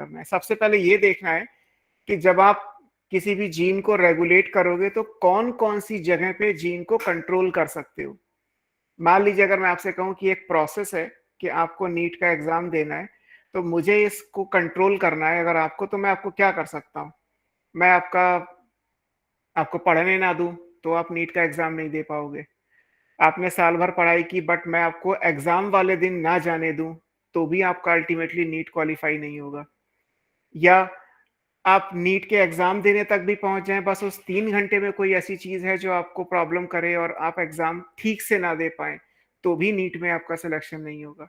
करना है। सबसे पहले ये देखना है कि जब आप किसी भी जीन को रेगुलेट करोगे तो कौन कौन सी जगह पे जीन को कंट्रोल कर सकते हो। मान लीजिए अगर मैं आपसे कहूं कि एक प्रोसेस है कि आपको नीट का एग्जाम देना है, तो मुझे इसको कंट्रोल करना है अगर आपको, तो मैं आपको क्या कर सकता हूं। मैं आपको पढ़ने ना दूं तो आप नीट का एग्जाम नहीं दे पाओगे। आपने साल भर पढ़ाई की बट मैं आपको एग्जाम वाले दिन ना जाने दूं तो भी आपका अल्टीमेटली नीट क्वालिफाई नहीं होगा। या आप नीट के एग्जाम देने तक भी पहुंच जाएं, बस उस 3 घंटे में कोई ऐसी चीज है जो आपको प्रॉब्लम करे और आप एग्जाम ठीक से ना दे पाए, तो भी नीट में आपका सिलेक्शन नहीं होगा।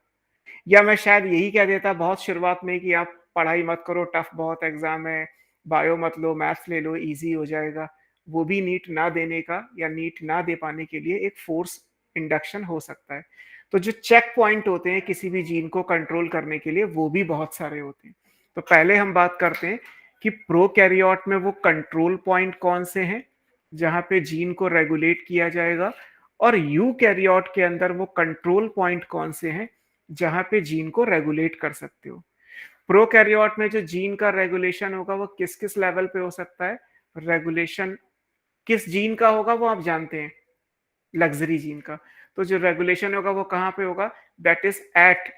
या मैं शायद यही कह देता बहुत शुरुआत में कि आप पढ़ाई मत करो, टफ बहुत एग्जाम है, बायो मत लो, मैथ्स ले लो, इजी हो जाएगा। वो भी नीट ना देने का या नीट ना दे पाने के लिए एक फोर्स इंडक्शन हो सकता है। तो जो चेक पॉइंट होते हैं किसी भी जीन को कंट्रोल करने के लिए वो भी बहुत सारे होते हैं। तो पहले हम बात करते हैं कि प्रोकैरियोट में वो कंट्रोल पॉइंट कौन से हैं जहां पे जीन को रेगुलेट किया जाएगा, और यूकैरियोट के अंदर वो कंट्रोल पॉइंट कौन से हैं जहां पे जीन को रेगुलेट कर सकते हो। प्रोकैरियोट में जो जीन का रेगुलेशन होगा वो किस किस लेवल पे हो सकता है। रेगुलेशन किस जीन का होगा वो आप जानते हैं, लग्जरी जीन का। तो जो रेगुलेशन होगा वो कहां पे होगा, that is at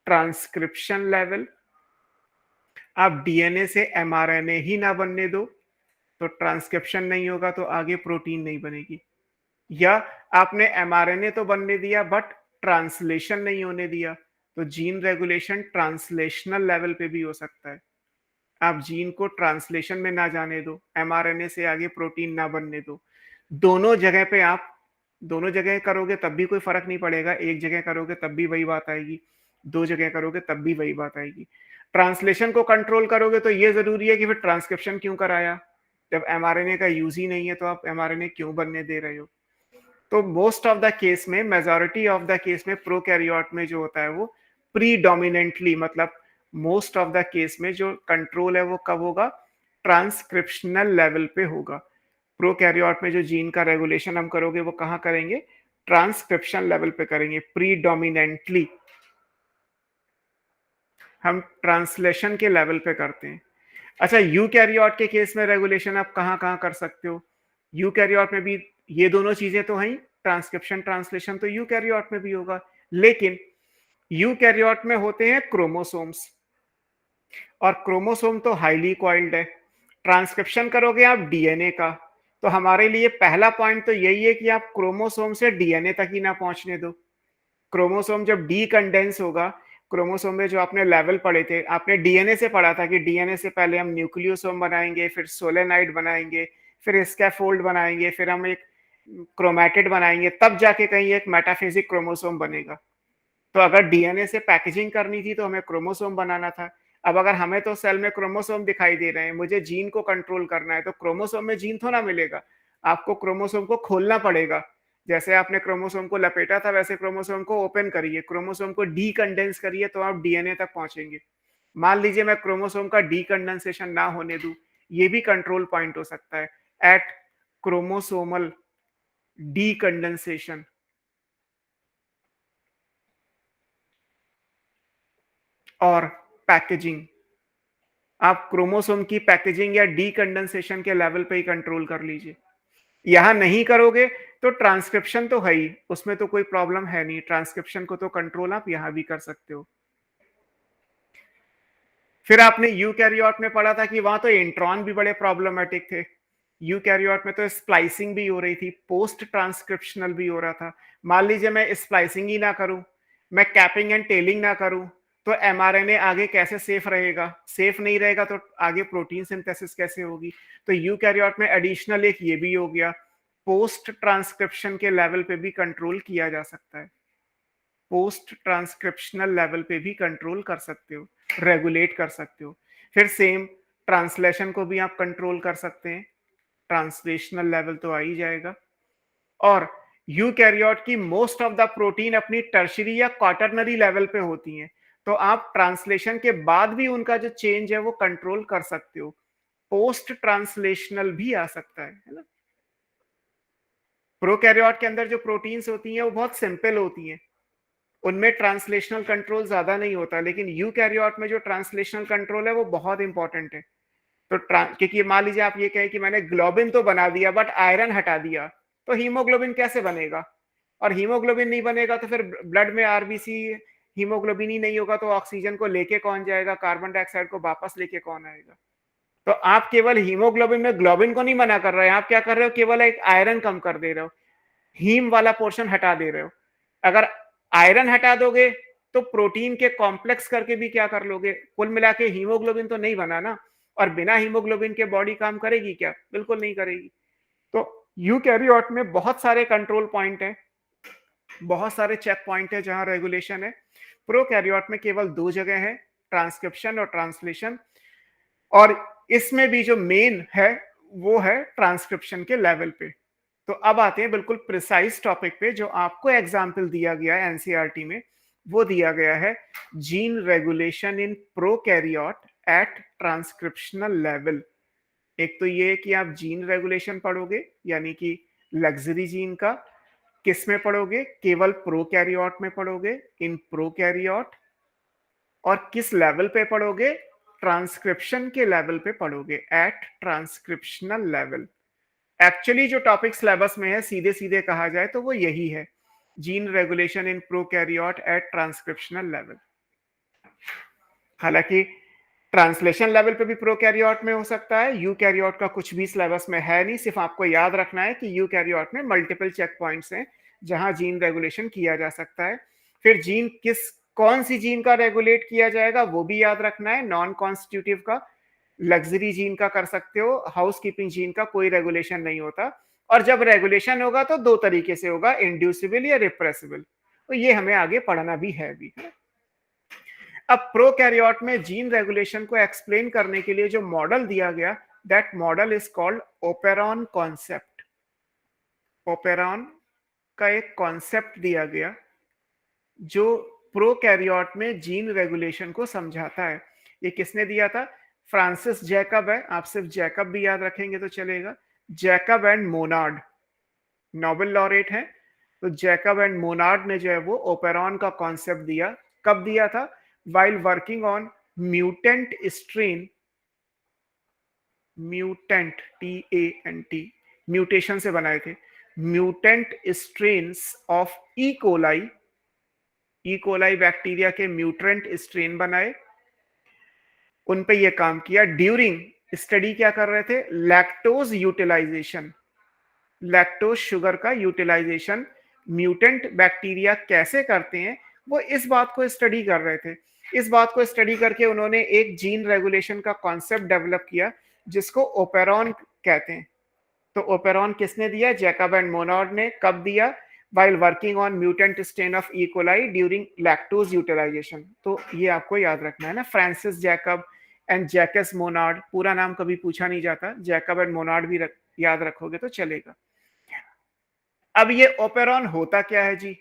transcription level. आप डीएनए से एमआरएनए ही ना बनने दो तो ट्रांसक्रिप्शन नहीं होगा, तो आगे प्रोटीन नहीं बनेगी। या आपने एमआरएनए तो बनने दिया बट ट्रांसलेशन नहीं होने दिया, तो जीन रेगुलेशन ट्रांसलेशनल लेवल पे भी हो सकता है। आप जीन को ट्रांसलेशन में ना जाने दो, एमआरएनए से आगे प्रोटीन ना बनने दो। दोनों जगह पे आप दोनों जगह करोगे तब भी कोई फर्क नहीं पड़ेगा, एक जगह करोगे तब भी वही बात आएगी, दो जगह करोगे तब भी वही बात आएगी। ट्रांसलेशन को कंट्रोल करोगे तो ये जरूरी है कि फिर ट्रांसक्रिप्शन क्यों कराया, जब एमआरएनए का यूज ही नहीं है तो आप एमआरएनए क्यों बनने दे रहे हो। तो मोस्ट ऑफ द केस में, मेजॉरिटी ऑफ द केस में प्रोकैरियोट में जो होता है वो प्रीडोमिनेंटली, मतलब मोस्ट ऑफ द केस में जो कंट्रोल है वो कब होगा, ट्रांसक्रिप्शनल लेवल पे होगा। प्रोकैरियोट में जो जीन का रेगुलेशन हम करोगे वो कहां करेंगे, ट्रांसक्रिप्शन लेवल पे करेंगे प्रीडोमिनेंटली। हम ट्रांसलेशन के लेवल पे करते हैं। अच्छा, यूकैरियोट के केस में रेगुलेशन आप कहां कहां कर सकते हो। यूकैरियोट में भी ये दोनों चीजें तो हैं, ट्रांसक्रिप्शन ट्रांसलेशन तो यूकैरियोट में भी होगा, लेकिन यूकैरियोट में होते हैं क्रोमोसोम्स, और क्रोमोसोम तो हाईली कॉइल्ड है। ट्रांसक्रिप्शन करोगे आप डीएनए का, तो हमारे लिए पहला पॉइंट तो यही है कि आप क्रोमोसोम से डीएनए तक ही ना पहुंचने दो। क्रोमोसोम जब डी कंडेंस होगा, क्रोमोसोम में जो आपने लेवल पढ़े थे, आपने डीएनए से पढ़ा था कि डीएनए से पहले हम न्यूक्लियोसोम बनाएंगे, फिर सोलेनाइड बनाएंगे, फिर स्कैफोल्ड बनाएंगे, फिर हम एक क्रोमैटिड बनाएंगे, तब जाके कहीं एक मेटाफेजिक क्रोमोसोम बनेगा। तो अगर डीएनए से पैकेजिंग करनी थी तो हमें क्रोमोसोम बनाना था। अब अगर हमें तो सेल में क्रोमोसोम दिखाई दे रहे हैं, मुझे जीन को कंट्रोल करना है, तो क्रोमोसोम में जीन थोड़ा मिलेगा, आपको क्रोमोसोम को खोलना पड़ेगा। जैसे आपने क्रोमोसोम को लपेटा था वैसे क्रोमोसोम को ओपन करिए, क्रोमोसोम को डीकंडेंस करिए, तो आप डीएनए तक पहुंचेंगे। मान लीजिए मैं क्रोमोसोम का डीकंडेंसेशन ना होने दूं, ये भी कंट्रोल पॉइंट हो सकता है, एट क्रोमोसोमल डीकंडेंसेशन। और पैकेजिंग, आप क्रोमोसोम की पैकेजिंग या डीकंडेंसेशन के लेवल पे ही कंट्रोल कर लीजिए। यहां नहीं करोगे तो ट्रांसक्रिप्शन तो है ही, उसमें तो कोई प्रॉब्लम है नहीं, ट्रांसक्रिप्शन को तो कंट्रोल आप यहां भी कर सकते हो। फिर आपने यूकैरियोट में पढ़ा था कि वहां तो इंट्रॉन भी बड़े प्रॉब्लमेटिक थे। यूकैरियोट में तो स्प्लाइसिंग भी हो रही थी, पोस्ट ट्रांसक्रिप्शनल भी हो रहा था। मान लीजिए मैं स्प्लाइसिंग ही ना करूं, मैं कैपिंग एंड टेलिंग ना करूं, तो एमआरएनए आगे कैसे सेफ रहेगा, सेफ नहीं रहेगा तो आगे प्रोटीन सिंथेसिस कैसे होगी। तो यूकैरियोट में एडिशनल एक ये भी हो गया, पोस्ट ट्रांसक्रिप्शन के लेवल पे भी कंट्रोल किया जा सकता है, पोस्ट ट्रांसक्रिप्शनल लेवल पे भी कंट्रोल कर सकते हो, रेगुलेट कर सकते हो। फिर सेम ट्रांसलेशन को भी आप कंट्रोल कर सकते हैं, ट्रांसलेशनल लेवल तो आ ही जाएगा। और यूकैरियोट की मोस्ट ऑफ द प्रोटीन अपनी टर्शरी या क्वाटरनरी लेवल पे होती हैं, तो आप ट्रांसलेशन के बाद भी उनका जो चेंज है वो कंट्रोल कर सकते हो, पोस्ट ट्रांसलेशनल भी आ सकता है ना। प्रोकैरियोट के अंदर जो प्रोटीन्स होती हैं वो बहुत सिंपल होती हैं, उनमें ट्रांसलेशनल कंट्रोल ज्यादा नहीं होता, लेकिन यूकैरियोट में जो ट्रांसलेशनल कंट्रोल है वो बहुत इंपॉर्टेंट है। तो क्योंकि मान लीजिए आप ये कहें कि मैंने ग्लोबिन तो बना दिया बट आयरन हटा दिया, तो हीमोग्लोबिन कैसे बनेगा? और हीमोग्लोबिन नहीं बनेगा तो फिर ब्लड में आरबीसी हीमोग्लोबिन ही नहीं होगा, तो ऑक्सीजन को लेके कौन जाएगा? कार्बन डाइऑक्साइड को वापस लेके कौन आएगा? तो आप केवल हीमोग्लोबिन में ग्लोबिन को नहीं मना कर रहे हैं, आप क्या कर रहे हो? केवल एक आयरन कम कर दे रहे हो, हीम वाला पोर्शन हटा दे रहे हो। अगर आयरन हटा दोगे तो प्रोटीन के कॉम्प्लेक्स करके भी क्या कर लोगे? कुल मिला के हीमोग्लोबिन तो नहीं बना ना, और बिना हीमोग्लोबिन के बॉडी काम करेगी क्या? बिल्कुल नहीं करेगी। तो यूकैरियोट में बहुत सारे कंट्रोल पॉइंट हैं, बहुत सारे चेक पॉइंट है जहां रेगुलेशन है। प्रोकैरियोट में केवल 2 जगह है, ट्रांसक्रिप्शन और ट्रांसलेशन, और इसमें भी जो मेन है वो है ट्रांसक्रिप्शन के लेवल पे। तो अब आते हैं बिल्कुल प्रिसाइज टॉपिक पे, जो आपको एग्जाम्पल दिया गया है एनसीईआरटी में। वो दिया गया है gene regulation in prokaryote at transcriptional level. एक तो ये है कि आप जीन रेगुलेशन पढ़ोगे, यानी कि लग्जरी जीन का। किस में पढ़ोगे? केवल प्रोकैरियोट में पढ़ोगे, इन प्रोकैरियोट। और किस लेवल पे पढ़ोगे? ट्रांसक्रिप्शन के लेवल पे पढ़ोगे, एट ट्रांसक्रिप्शनल लेवल। एक्चुअली जो टॉपिक सिलेबस में है, सीधे सीधे कहा जाए तो वो यही है, gene regulation in prokaryote at transcriptional level. हालांकि ट्रांसलेशन लेवल पे भी प्रोकैरियोट में हो सकता है, यूकैरियोट का कुछ भी सिलेबस में है नहीं। सिर्फ आपको याद रखना है कि यूकैरियोट में मल्टीपल चेक पॉइंट्स हैं जहां जीन रेगुलेशन किया जा सकता है। फिर जीन कौन सी जीन का रेगुलेट किया जाएगा वो भी याद रखना है। नॉन कॉन्स्टिट्यूटिव का, लग्जरी जीन का कर सकते हो, हाउस कीपिंग जीन का कोई रेगुलेशन नहीं होता। और जब रेगुलेशन होगा तो 2 तरीके से होगा, इंड्यूसिबल या रिप्रेसिबल। तो ये हमें आगे पढ़ना भी है भी। अब प्रोकैरियोट में जीन रेगुलेशन को एक्सप्लेन करने के लिए जो मॉडल दिया गया, that model is called operon concept. Operon का एक कॉन्सेप्ट दिया गया जो प्रोकैरियोट में जीन रेगुलेशन को समझाता है। ये किसने दिया था? फ्रांसिस जैकब है। आप सिर्फ जैकब भी याद रखेंगे तो चलेगा। Jacob and Monod Nobel laureate हैं। तो जैकब एंड मोनार्ड ने जो है वो ओपेरॉन का कॉन्सेप्ट दिया। कब दिया था? while working on mutant strain, mutant TANT, mutation से बनाए थे, mutant strains of E coli bacteria के म्यूटेंट स्ट्रेन बनाए, उन पे ये काम किया। ड्यूरिंग स्टडी क्या कर रहे थे? लैक्टोज यूटिलाइजेशन, लैक्टोज शुगर का यूटिलाइजेशन म्यूटेंट बैक्टीरिया कैसे करते हैं, वो इस बात को स्टडी कर रहे थे। इस बात को स्टडी करके उन्होंने एक जीन रेगुलेशन का कॉन्सेप्ट डेवलप किया जिसको ओपेरॉन कहते हैं। तो ओपेरॉन किसने दिया? जैकब एंड मोनार्ड ने। कब दिया? while working on mutant strain of E. coli during lactose utilization। तो ये आपको याद रखना है ना, Francis Jacob and Jacques Monod. पूरा नाम कभी पूछा नहीं जाता, जैकब एंड मोनार्ड भी याद रखोगे तो चलेगा। अब ये ओपेरॉन होता क्या है जी?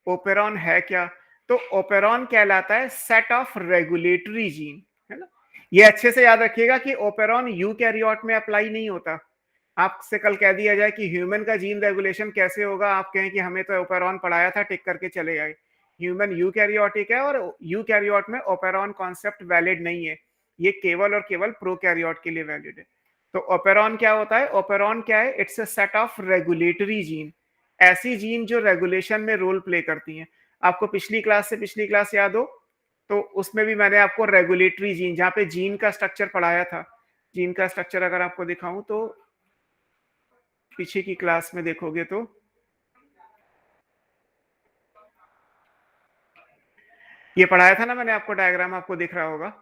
ओपेरॉन है क्या? तो ओपेरॉन कहलाता है सेट ऑफ रेगुलेटरी जीन, है ना। ये अच्छे से याद रखिएगा कि ओपेरॉन यूकैरियोट में अप्लाई नहीं होता। आपसे कल कह दिया जाए कि ह्यूमन का जीन रेगुलेशन कैसे होगा, आप कहें कि हमें तो ओपेरॉन पढ़ाया था, टिक करके चले आए। ह्यूमन यूकैरियोटिक है और यूकैरियोट में ओपेरॉन कॉन्सेप्ट वैलिड नहीं है, ये केवल और केवल प्रोकैरियोट के लिए वैलिड है। तो ओपेरॉन क्या होता है? ओपेरॉन क्या है? It's a set of regulatory gene, ऐसी जीन जो रेगुलेशन में रोल प्ले करती हैं। आपको पिछली क्लास याद हो तो उसमें भी मैंने आपको रेगुलेटरी जीन, जहां पे जीन का स्ट्रक्चर पढ़ाया था, जीन का स्ट्रक्चर अगर आपको दिखाऊं तो पीछे की क्लास में देखोगे तो ये पढ़ाया था ना मैंने आपको, डायग्राम आपको दिख रहा होगा।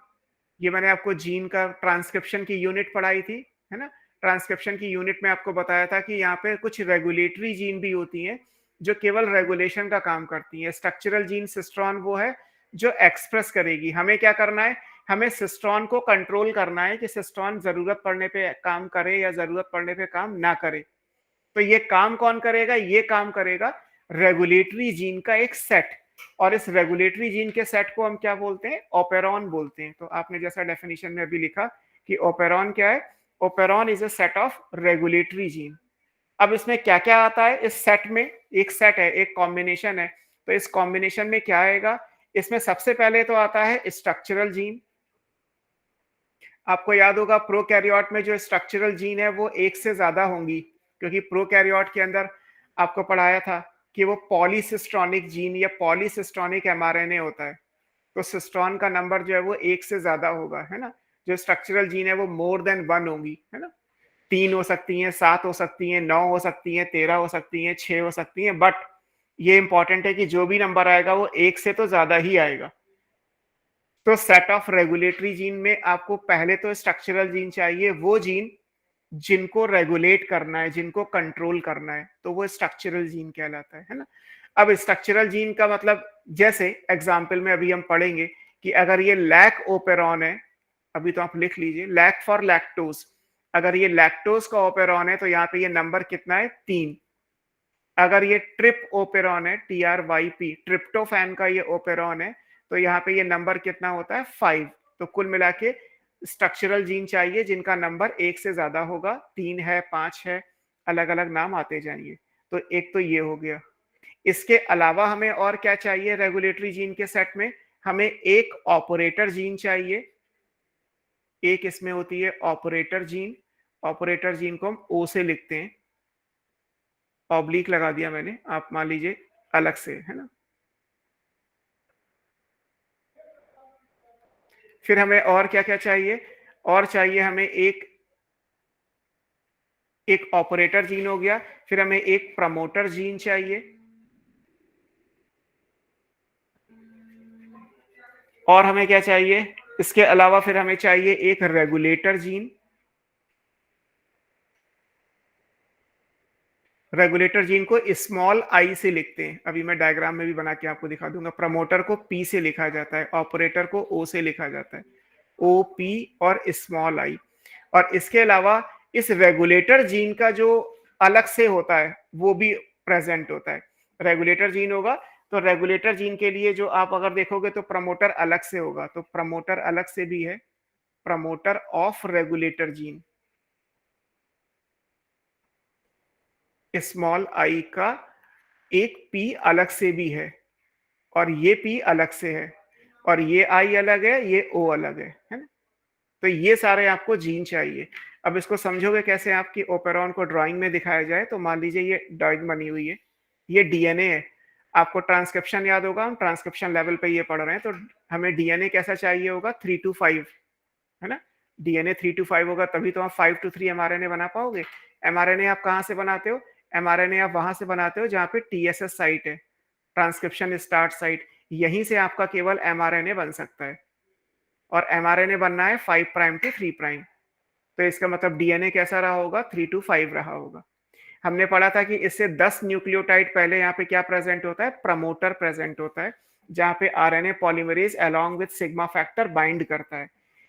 ये मैंने आपको जीन का ट्रांसक्रिप्शन की यूनिट पढ़ाई थी, है ना। ट्रांसक्रिप्शन की यूनिट में आपको बताया था कि यहाँ पे कुछ रेगुलेटरी जीन भी होती हैं जो केवल रेगुलेशन का काम करती हैं। स्ट्रक्चरल जीन सिस्ट्रॉन वो है जो एक्सप्रेस करेगी। हमें क्या करना है? हमें सिस्ट्रॉन को कंट्रोल करना है कि सिस्ट्रॉन जरूरत पड़ने पे काम करे या जरूरत पड़ने पे काम ना करे। तो ये काम कौन करेगा? ये काम करेगा रेगुलेटरी जीन का एक सेट। और इस रेगुलेटरी जीन के सेट को हम क्या बोलते हैं? ओपेरॉन बोलते हैं। तो आपने जैसा डेफिनेशन में अभी लिखा कि ओपेरॉन क्या है? Operon is a set of regulatory gene. अब इसमें क्या क्या आता है इस सेट में? एक सेट है, एक कॉम्बिनेशन है। तो इस कॉम्बिनेशन में क्या आएगा, इसमें सबसे पहले तो आता है स्ट्रक्चरल जीन। आपको याद होगा प्रोकैरियोट में जो स्ट्रक्चरल जीन है वो एक से ज्यादा होंगी, क्योंकि प्रोकैरियोट के अंदर आपको पढ़ाया था कि वो पॉलीसिस्ट्रॉनिक जीन या पॉलीसिस्ट्रॉनिक एमआरएनए होता है, तो सिस्ट्रॉन का नंबर जो है वो एक से ज्यादा होगा, है ना। जो स्ट्रक्चरल जीन है वो मोर देन 1 होंगी, है ना। 3 हो सकती हैं, 7 हो सकती हैं, 9 हो सकती हैं, 13 हो सकती हैं, 6 हो सकती हैं, बट ये इंपॉर्टेंट है कि जो भी नंबर आएगा वो एक से तो ज्यादा ही आएगा। तो सेट ऑफ रेगुलेटरी जीन में आपको पहले तो स्ट्रक्चरल जीन चाहिए, वो जीन जिनको रेगुलेट करना है, जिनको कंट्रोल करना है, तो वो स्ट्रक्चरल जीन कहलाता है ना। अब स्ट्रक्चरल जीन का मतलब, जैसे एग्जाम्पल में अभी हम पढ़ेंगे कि अगर ये लैक ओपेरॉन है, अभी तो आप लिख लीजिए लैक फॉर लैक्टोज, अगर ये लैक्टोज का ओपेरॉन है तो यहाँ पे ये नंबर कितना है, 3। अगर ये ट्रिप ओपेरॉन है, TRYP, ट्रिप्टोफैन का ये ओपेरॉन है, तो यहाँ पे ये नंबर कितना होता है, 5। तो कुल मिला के स्ट्रक्चरल जीन चाहिए जिनका नंबर एक से ज्यादा होगा, 3 है, 5 है, अलग अलग नाम आते जाएंगे। तो एक तो ये हो गया। इसके अलावा हमें और क्या चाहिए रेगुलेटरी जीन के सेट में, हमें एक ऑपरेटर जीन चाहिए, एक इसमें होती है ऑपरेटर जीन। ऑपरेटर जीन को हम ओ से लिखते हैं, ऑब्लिक लगा दिया मैंने, आप मान लीजिए अलग से, है ना। फिर हमें और क्या क्या चाहिए, और चाहिए हमें एक एक ऑपरेटर जीन हो गया, फिर हमें एक प्रमोटर जीन चाहिए, और हमें क्या चाहिए इसके अलावा, फिर हमें चाहिए एक रेगुलेटर जीन। रेगुलेटर जीन को स्मॉल आई से लिखते हैं, अभी मैं डायग्राम में भी बना के आपको दिखा दूंगा। प्रमोटर को पी से लिखा जाता है, ऑपरेटर को ओ से लिखा जाता है, ओ पी और स्मॉल आई। और इसके अलावा इस रेगुलेटर जीन का जो अलग से होता है वो भी प्रेजेंट होता है। रेगुलेटर जीन होगा तो रेगुलेटर जीन के लिए जो आप अगर देखोगे तो प्रमोटर अलग से होगा, तो प्रमोटर अलग से भी है, promoter of regulator gene, small I का एक पी अलग से भी है, और ये पी अलग से है, और ये आई अलग है, ये ओ अलग है ना। तो ये सारे आपको जीन चाहिए। अब इसको समझोगे कैसे, आपकी ओपेरॉन को ड्राइंग में दिखाया जाए तो मान लीजिए ये ड्राइंग बनी हुई है, ये डीएनए है। आपको ट्रांसक्रिप्शन याद होगा, हम ट्रांसक्रिप्शन लेवल पे ये पढ़ रहे हैं, तो हमें डीएनए कैसा चाहिए होगा, 3 to 5, है ना। डीएनए 3 to 5 होगा, तभी तो आप 5 to 3 एमआरएनए बना पाओगे। एमआरएनए आप कहाँ से बनाते हो, एमआरएनए आप वहां से बनाते हो जहाँ पे टीएसएस साइट है, ट्रांसक्रिप्शन स्टार्ट साइट, यहीं से आपका केवल एमआरएनए बन सकता है। और एमआरएनए बनना है 5 प्राइम टू 3 प्राइम, तो इसका मतलब डीएनए कैसा रहा होगा, 3 to 5 रहा होगा। हमने पढ़ा था कि इससे 10 न्यूक्लियोटाइड पहले यहाँ पे क्या प्रेजेंट होता है, प्रमोटर प्रेजेंट होता है, जहाँ पे RNA polymerase along with sigma factor bind करता है।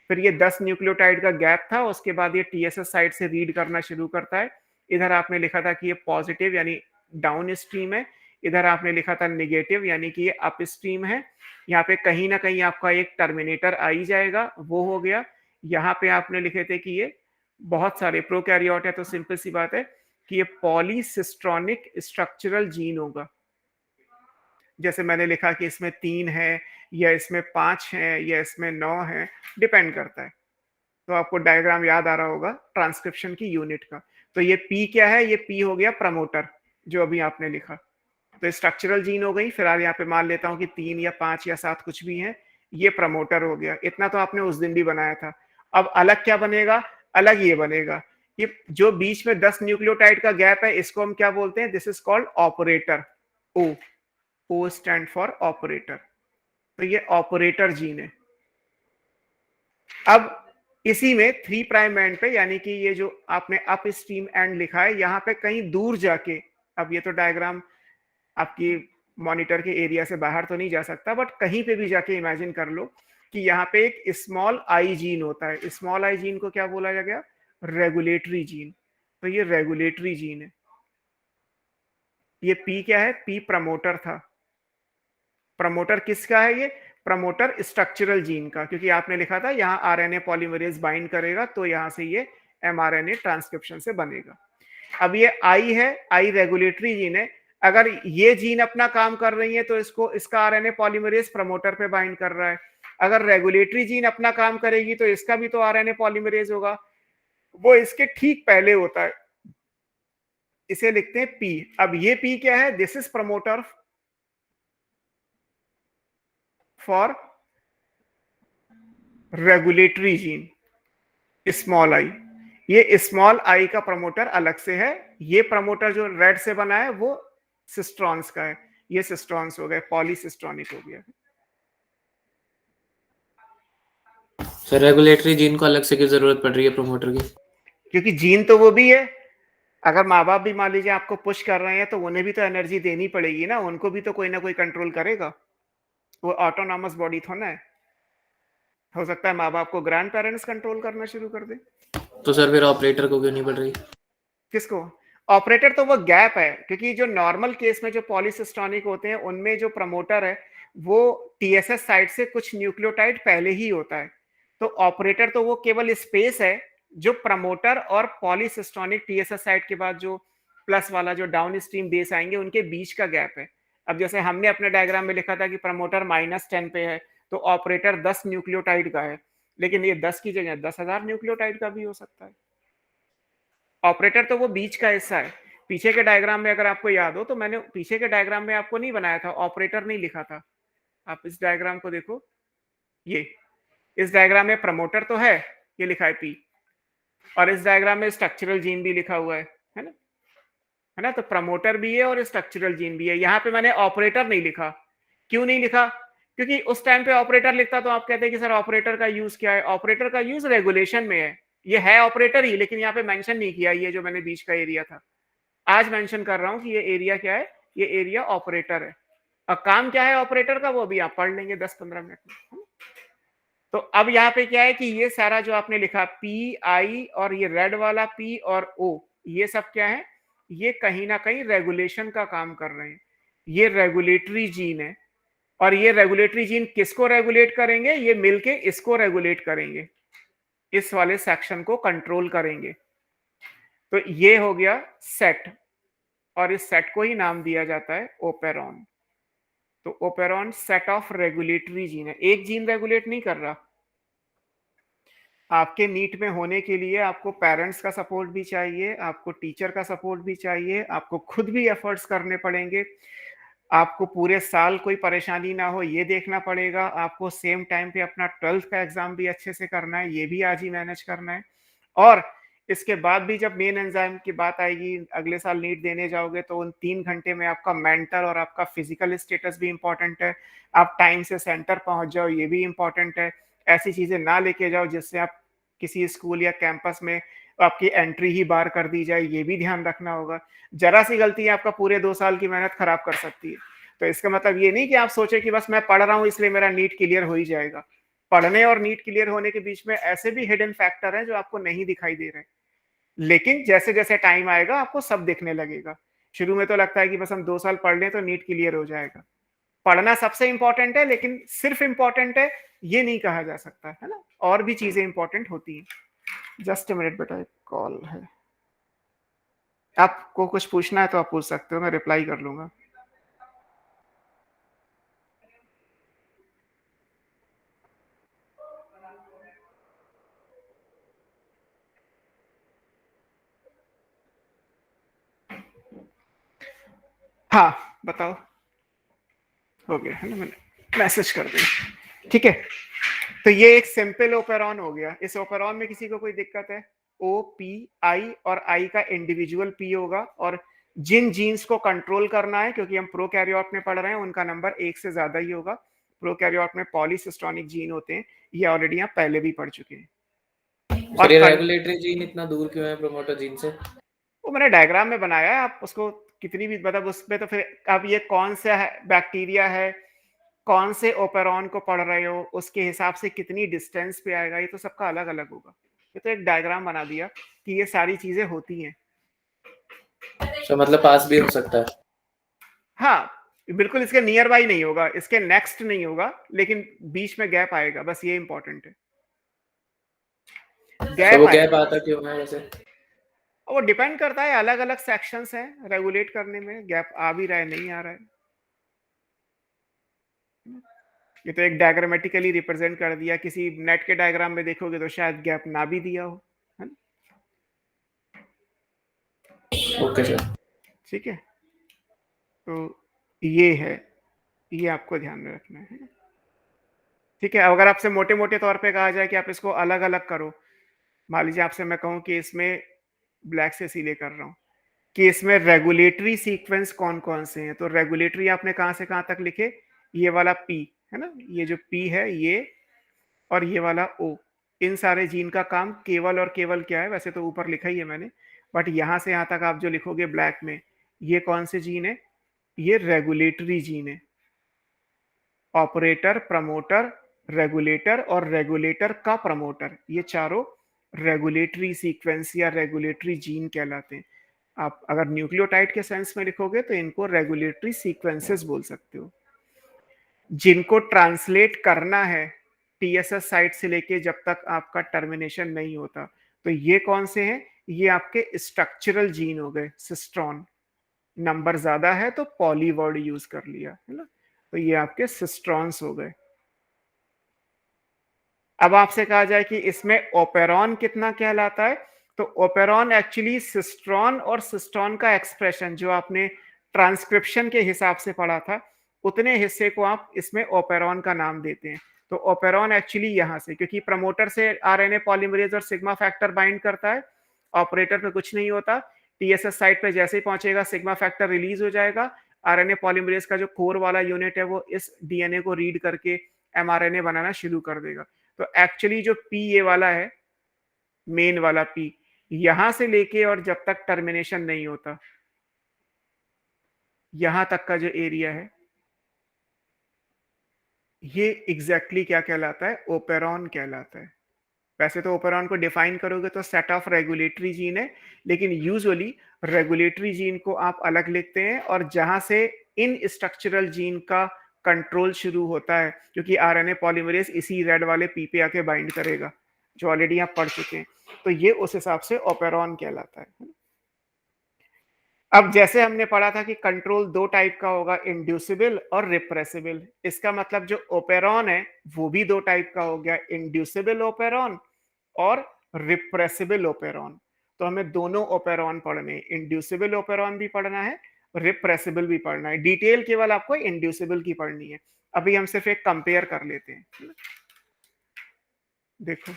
फिर ये 10 न्यूक्लियोटाइड का गैप था, उसके बाद ये टीएसएस साइड से रीड करना शुरू करता है। इधर आपने लिखा था कि ये पॉजिटिव यानी डाउन स्ट्रीम है, इधर आपने लिखा था निगेटिव यानी कि ये अप स्ट्रीम है। यहाँ पे कहीं ना कहीं आपका एक टर्मिनेटर आ ही जाएगा, वो हो गया। यहाँ पे आपने लिखे थे कि ये बहुत सारे प्रोकैरियोट है, तो सिंपल सी बात है कि ये पॉलीसिस्ट्रॉनिक स्ट्रक्चरल जीन होगा। जैसे मैंने लिखा कि इसमें 3 है, या इसमें 5 है, या इसमें 9 है, डिपेंड करता है। तो आपको डायग्राम याद आ रहा होगा ट्रांसक्रिप्शन की यूनिट का। तो ये पी क्या है, ये पी हो गया प्रमोटर, जो अभी आपने लिखा। तो स्ट्रक्चरल जीन हो गई, फिलहाल यहाँ पे मान लेता हूँ कि 3 या 5 या 7 कुछ भी है, ये प्रमोटर हो गया। इतना तो आपने उस दिन भी बनाया था। अब अलग क्या बनेगा, अलग ये बनेगा, ये जो बीच में 10 न्यूक्लियोटाइड का गैप है, इसको हम क्या बोलते हैं, this is called operator, O, O stand for operator. तो ये ऑपरेटर जीन है। अब इसी में 3 प्राइम एंड पे, यानी कि ये जो आपने अप स्ट्रीम एंड लिखा है, यहाँ पे कहीं दूर जाके, अब ये तो डायग्राम आपकी मॉनिटर के एरिया से बाहर तो नहीं जा सकता, बट कहीं पे भी जाके इमेजिन कर लो कि यहाँ पे एक स्मॉल आई जीन होता है। स्मॉल आई जीन को क्या बोला गया, रेगुलेटरी जीन। तो ये रेगुलेटरी जीन है। ये पी क्या है, पी प्रमोटर था। प्रमोटर किसका है, ये प्रमोटर स्ट्रक्चरल जीन का, क्योंकि आपने लिखा था यहाँ आरएनए पॉलीमरेज बाइंड करेगा, तो यहाँ से ये एमआरएनए ट्रांसक्रिप्शन से बनेगा। अब ये आई है, आई रेगुलेटरी जीन है। अगर ये जीन अपना काम कर रही है तो इसको इसका आरएनए पॉलीमरेज प्रमोटर पे बाइंड कर रहा है। अगर रेगुलेटरी जीन अपना काम करेगी तो इसका भी तो आरएनए पॉलीमरेज होगा, वो इसके ठीक पहले होता है, इसे लिखते हैं पी। अब ये पी क्या है? This is promoter for regulatory gene small I. ये स्मॉल आई का प्रमोटर अलग से है, ये प्रमोटर जो रेड से बना है वो सिस्ट्रॉन्स का है, ये सिस्ट्रॉन्स हो गए, पॉलीसिस्ट्रॉनिक हो गया। सर रेगुलेटरी जीन को अलग से क्यों जरूरत पड़ रही है प्रमोटर की? क्योंकि जीन तो वो भी है, अगर माँ बाप भी मान लीजिए आपको पुश कर रहे हैं तो उन्हें भी तो एनर्जी देनी पड़ेगी ना, उनको भी तो कोई ना कोई कंट्रोल करेगा, वो ऑटोनॉमस बॉडी थोड़ा है। हो सकता है माँ बाप को ग्रैंड पेरेंट्स कंट्रोल करना शुरू कर दे। तो सर फिर ऑपरेटर को क्यों नहीं पड़ रही? किसको? ऑपरेटर तो वो गैप है, क्योंकि जो नॉर्मल केस में जो पॉलीसिस्टोनिक होते हैं उनमें जो प्रमोटर है वो टीएसएस साइड से कुछ न्यूक्लियोटाइड पहले ही होता है, तो ऑपरेटर तो वो केवल स्पेस है जो प्रमोटर और पॉलीसिस्टोनिक टीएसएस साइड के बाद जो प्लस वाला जो डाउन स्ट्रीम बेस आएंगे उनके बीच का गैप है। अब जैसे हमने अपने डायग्राम में लिखा था कि प्रमोटर -10 पे है तो ऑपरेटर 10 न्यूक्लियोटाइड का है, लेकिन ये 10 की जगह 10,000 न्यूक्लियोटाइड का भी हो सकता है। ऑपरेटर तो वो बीच का हिस्सा है। पीछे के डायग्राम में अगर आपको याद हो तो मैंने पीछे के डायग्राम में आपको नहीं बनाया था, ऑपरेटर नहीं लिखा था। आप इस डायग्राम को देखो, ये इस डायग्राम में प्रमोटर तो है, ये लिखा है पी, और इस डायग्राम में स्ट्रक्चरल जीन भी लिखा हुआ है ना, है ना। तो प्रमोटर भी है और स्ट्रक्चरल जीन भी है। यहाँ पे मैंने ऑपरेटर नहीं लिखा। क्यों नहीं लिखा? क्योंकि उस टाइम पे ऑपरेटर लिखता तो आप कहते हैं कि सर ऑपरेटर का यूज क्या है। ऑपरेटर का यूज रेगुलेशन में है, ये है ऑपरेटर ही, लेकिन यहाँ पे मेंशन नहीं किया ये जो मैंने बीच का एरिया था। आज मेंशन कर रहा हूं कि ये एरिया क्या है, ये एरिया ऑपरेटर है। और काम क्या है ऑपरेटर का वो भी आप पढ़ लेंगे 10-15 मिनट में। तो अब यहाँ पे क्या है कि ये सारा जो आपने लिखा पी आई और ये रेड वाला पी और ओ, ये सब क्या है, ये कहीं ना कहीं रेगुलेशन का काम कर रहे हैं। ये रेगुलेटरी जीन है, और ये रेगुलेटरी जीन किसको रेगुलेट करेंगे? ये मिलके इसको रेगुलेट करेंगे, इस वाले सेक्शन को कंट्रोल करेंगे। तो ये हो गया सेट, और इस सेट को ही नाम दिया जाता है ओपेरॉन। तो operon set of regulatory gene है, एक जीन रेगुलेट नहीं कर रहा। आपके नीट में होने के लिए आपको पेरेंट्स का सपोर्ट भी चाहिए, आपको टीचर का सपोर्ट भी चाहिए, आपको खुद भी एफर्ट्स करने पड़ेंगे, आपको पूरे साल कोई परेशानी ना हो ये देखना पड़ेगा, आपको सेम टाइम पे अपना 12th का एग्जाम भी अच्छे से करना है, ये भी आज ही मैनेज करना है। और इसके बाद भी जब मेन एग्जाम की बात आएगी, अगले साल नीट देने जाओगे तो उन 3 घंटे में आपका मेंटल और आपका फिजिकल स्टेटस भी इंपॉर्टेंट है। आप टाइम से सेंटर पहुंच जाओ, ये भी इंपॉर्टेंट है। ऐसी चीजें ना लेके जाओ जिससे आप किसी स्कूल या कैंपस में आपकी एंट्री ही बार कर दी जाए, ये भी ध्यान रखना होगा। जरा सी गलती आपका पूरे 2 साल की मेहनत खराब कर सकती है। तो इसका मतलब ये नहीं कि आप सोचे कि बस मैं पढ़ रहा हूं इसलिए मेरा नीट क्लियर हो ही जाएगा। पढ़ने और नीट क्लियर होने के बीच में ऐसे भी हिडन फैक्टर हैं जो आपको नहीं दिखाई दे रहे, लेकिन जैसे जैसे टाइम आएगा आपको सब दिखने लगेगा। शुरू में तो लगता है कि बस हम 2 साल पढ़ लें तो नीट क्लियर हो जाएगा। पढ़ना सबसे इंपॉर्टेंट है, लेकिन सिर्फ इंपॉर्टेंट है ये नहीं कहा जा सकता, है ना, और भी चीजें इंपॉर्टेंट होती हैं। जस्ट मिनट बेटा, एक कॉल है। आपको कुछ पूछना है तो आप पूछ सकते हो, मैं रिप्लाई कर लूंगा। हाँ बताओ, हो गया है ना, मैंने मैसेज कर दिया। ठीक है, तो ये एक सिंपल ओपेरॉन हो गया। इस ओपेरॉन में किसी को कोई दिक्कत है? ओ पी आई, और आई का इंडिविजुअल पी होगा, और जिन जीन्स को कंट्रोल करना है, क्योंकि हम प्रोकैरियोट में पढ़ रहे हैं, उनका नंबर 1 से ज्यादा ही होगा। प्रोकैरियोट में पॉलीसिस्टोनिक जीन होते हैं, ये ऑलरेडी आप पहले भी पढ़ चुके हैं। और ये रेगुलेटरी जीन इतना दूर क्यों है प्रमोटर जीन से? वो मैंने डायग्राम में बनाया है, आप उसको कितनी भी मतलब उसमें तो फिर अब ये कौन सा बैक्टीरिया है, कौन से ओपेरॉन को पढ़ रहे हो, उसके हिसाब से कितनी डिस्टेंस पे आएगा, ये तो सबका अलग अलग होगा। ये तो एक डायग्राम बना दिया कि ये सारी चीजें होती हैं। तो मतलब पास भी हो सकता है? हाँ बिल्कुल, इसके नियर बाई नहीं होगा, इसके नेक्स्ट नहीं होगा, लेकिन बीच में गैप आएगा, बस ये इंपॉर्टेंट है। तो वो गैप आता क्यों है वैसे? वो डिपेंड करता है, अलग अलग सेक्शंस हैं रेगुलेट करने में, गैप आ भी रहा है नहीं आ रहा है। ये तो एक डायग्रामेटिकली रिप्रेजेंट कर दिया, किसी नेट के डायग्राम में देखोगे तो शायद गैप ना भी दिया हो, है ना? Okay sir. ठीक है, तो ये है, ये आपको ध्यान में रखना है। ठीक है, अगर आपसे मोटे मोटे तौर पे कहा जाए कि आप इसको अलग अलग करो, मान लीजिए आपसे मैं कहूँ कि इसमें ब्लैक से इसीलिए कर रहा हूँ कि इसमें रेगुलेटरी सीक्वेंस कौन कौन से हैं, तो रेगुलेटरी आपने कहाँ से कहाँ तक लिखे, ये वाला पी है ना, ये जो पी है ये, और ये वाला ओ, इन सारे जीन का काम केवल और केवल क्या है, वैसे तो ऊपर लिखा ही है मैंने, बट यहाँ से यहाँ तक आप जो लिखोगे ब्लैक में, ये कौन से जीन है, ये रेगुलेटरी जीन है। ऑपरेटर, प्रमोटर, रेगुलेटर और रेगुलेटर का प्रमोटर, ये चारों रेगुलेटरी सीक्वेंस या रेगुलेटरी जीन कहलाते हैं। आप अगर न्यूक्लियोटाइड के सेंस में लिखोगे तो इनको रेगुलेटरी सीक्वेंसेस बोल सकते हो, जिनको ट्रांसलेट करना है टीएसएस साइट से लेके जब तक आपका टर्मिनेशन नहीं होता। तो ये कौन से हैं, ये आपके स्ट्रक्चरल जीन हो गए, सिस्ट्रॉन, नंबर ज्यादा है तो पॉली वर्ड यूज कर लिया है ना, तो ये आपके सिस्ट्रॉन्स हो गए। अब आपसे कहा जाए कि इसमें ओपेरॉन कितना कहलाता है, तो ओपेरॉन एक्चुअली सिस्ट्रॉन और सिस्टोन का एक्सप्रेशन जो आपने ट्रांसक्रिप्शन के हिसाब से पढ़ा था, उतने हिस्से को आप इसमें ओपेरॉन का नाम देते हैं। तो ओपेरॉन एक्चुअली यहाँ से, क्योंकि प्रमोटर से आरएनए पॉलीमरेज और सिग्मा फैक्टर बाइंड करता है, ऑपरेटर पे कुछ नहीं होता, टीएसएस साइट पे जैसे ही पहुंचेगा सिग्मा फैक्टर रिलीज हो जाएगा, आरएनए पॉलीमरेज का जो कोर वाला यूनिट है वो इस डीएनए को रीड करके एमआरएनए बनाना शुरू कर देगा। तो एक्चुअली जो पी ये वाला है, मेन वाला पी, यहां से लेके और जब तक टर्मिनेशन नहीं होता, यहां तक का जो एरिया है, ये एग्जैक्टली क्या कहलाता है, ओपेरॉन कहलाता है। वैसे तो ओपेरॉन को डिफाइन करोगे तो सेट ऑफ रेगुलेटरी जीन है, लेकिन यूजुअली रेगुलेटरी जीन को आप अलग लिखते हैं, और जहां से इन स्ट्रक्चरल जीन का कंट्रोल शुरू होता है, क्योंकि आरएनए पॉलीमरेज इसी रेड वाले पी पे आके बाइंड करेगा, जो ऑलरेडी आप पढ़ चुके हैं, तो ये उस हिसाब से ओपेरॉन कहलाता है। अब जैसे हमने पढ़ा था कि कंट्रोल दो टाइप का होगा, इंड्यूसिबल और रिप्रेसिबल, इसका मतलब जो ओपेरॉन है वो भी दो टाइप का हो गया, इंड्यूसिबल ओपेरॉन और रिप्रेसिबल ओपेरॉन। तो हमें दोनों ओपेरॉन पढ़ने हैं, इंड्यूसिबल ओपेरॉन भी पढ़ना है, रिप्रेसिबल भी पढ़ना है, डिटेल केवल आपको इंड्यूसिबल की पढ़नी है। अभी हम सिर्फ एक कंपेयर कर लेते हैं। देखो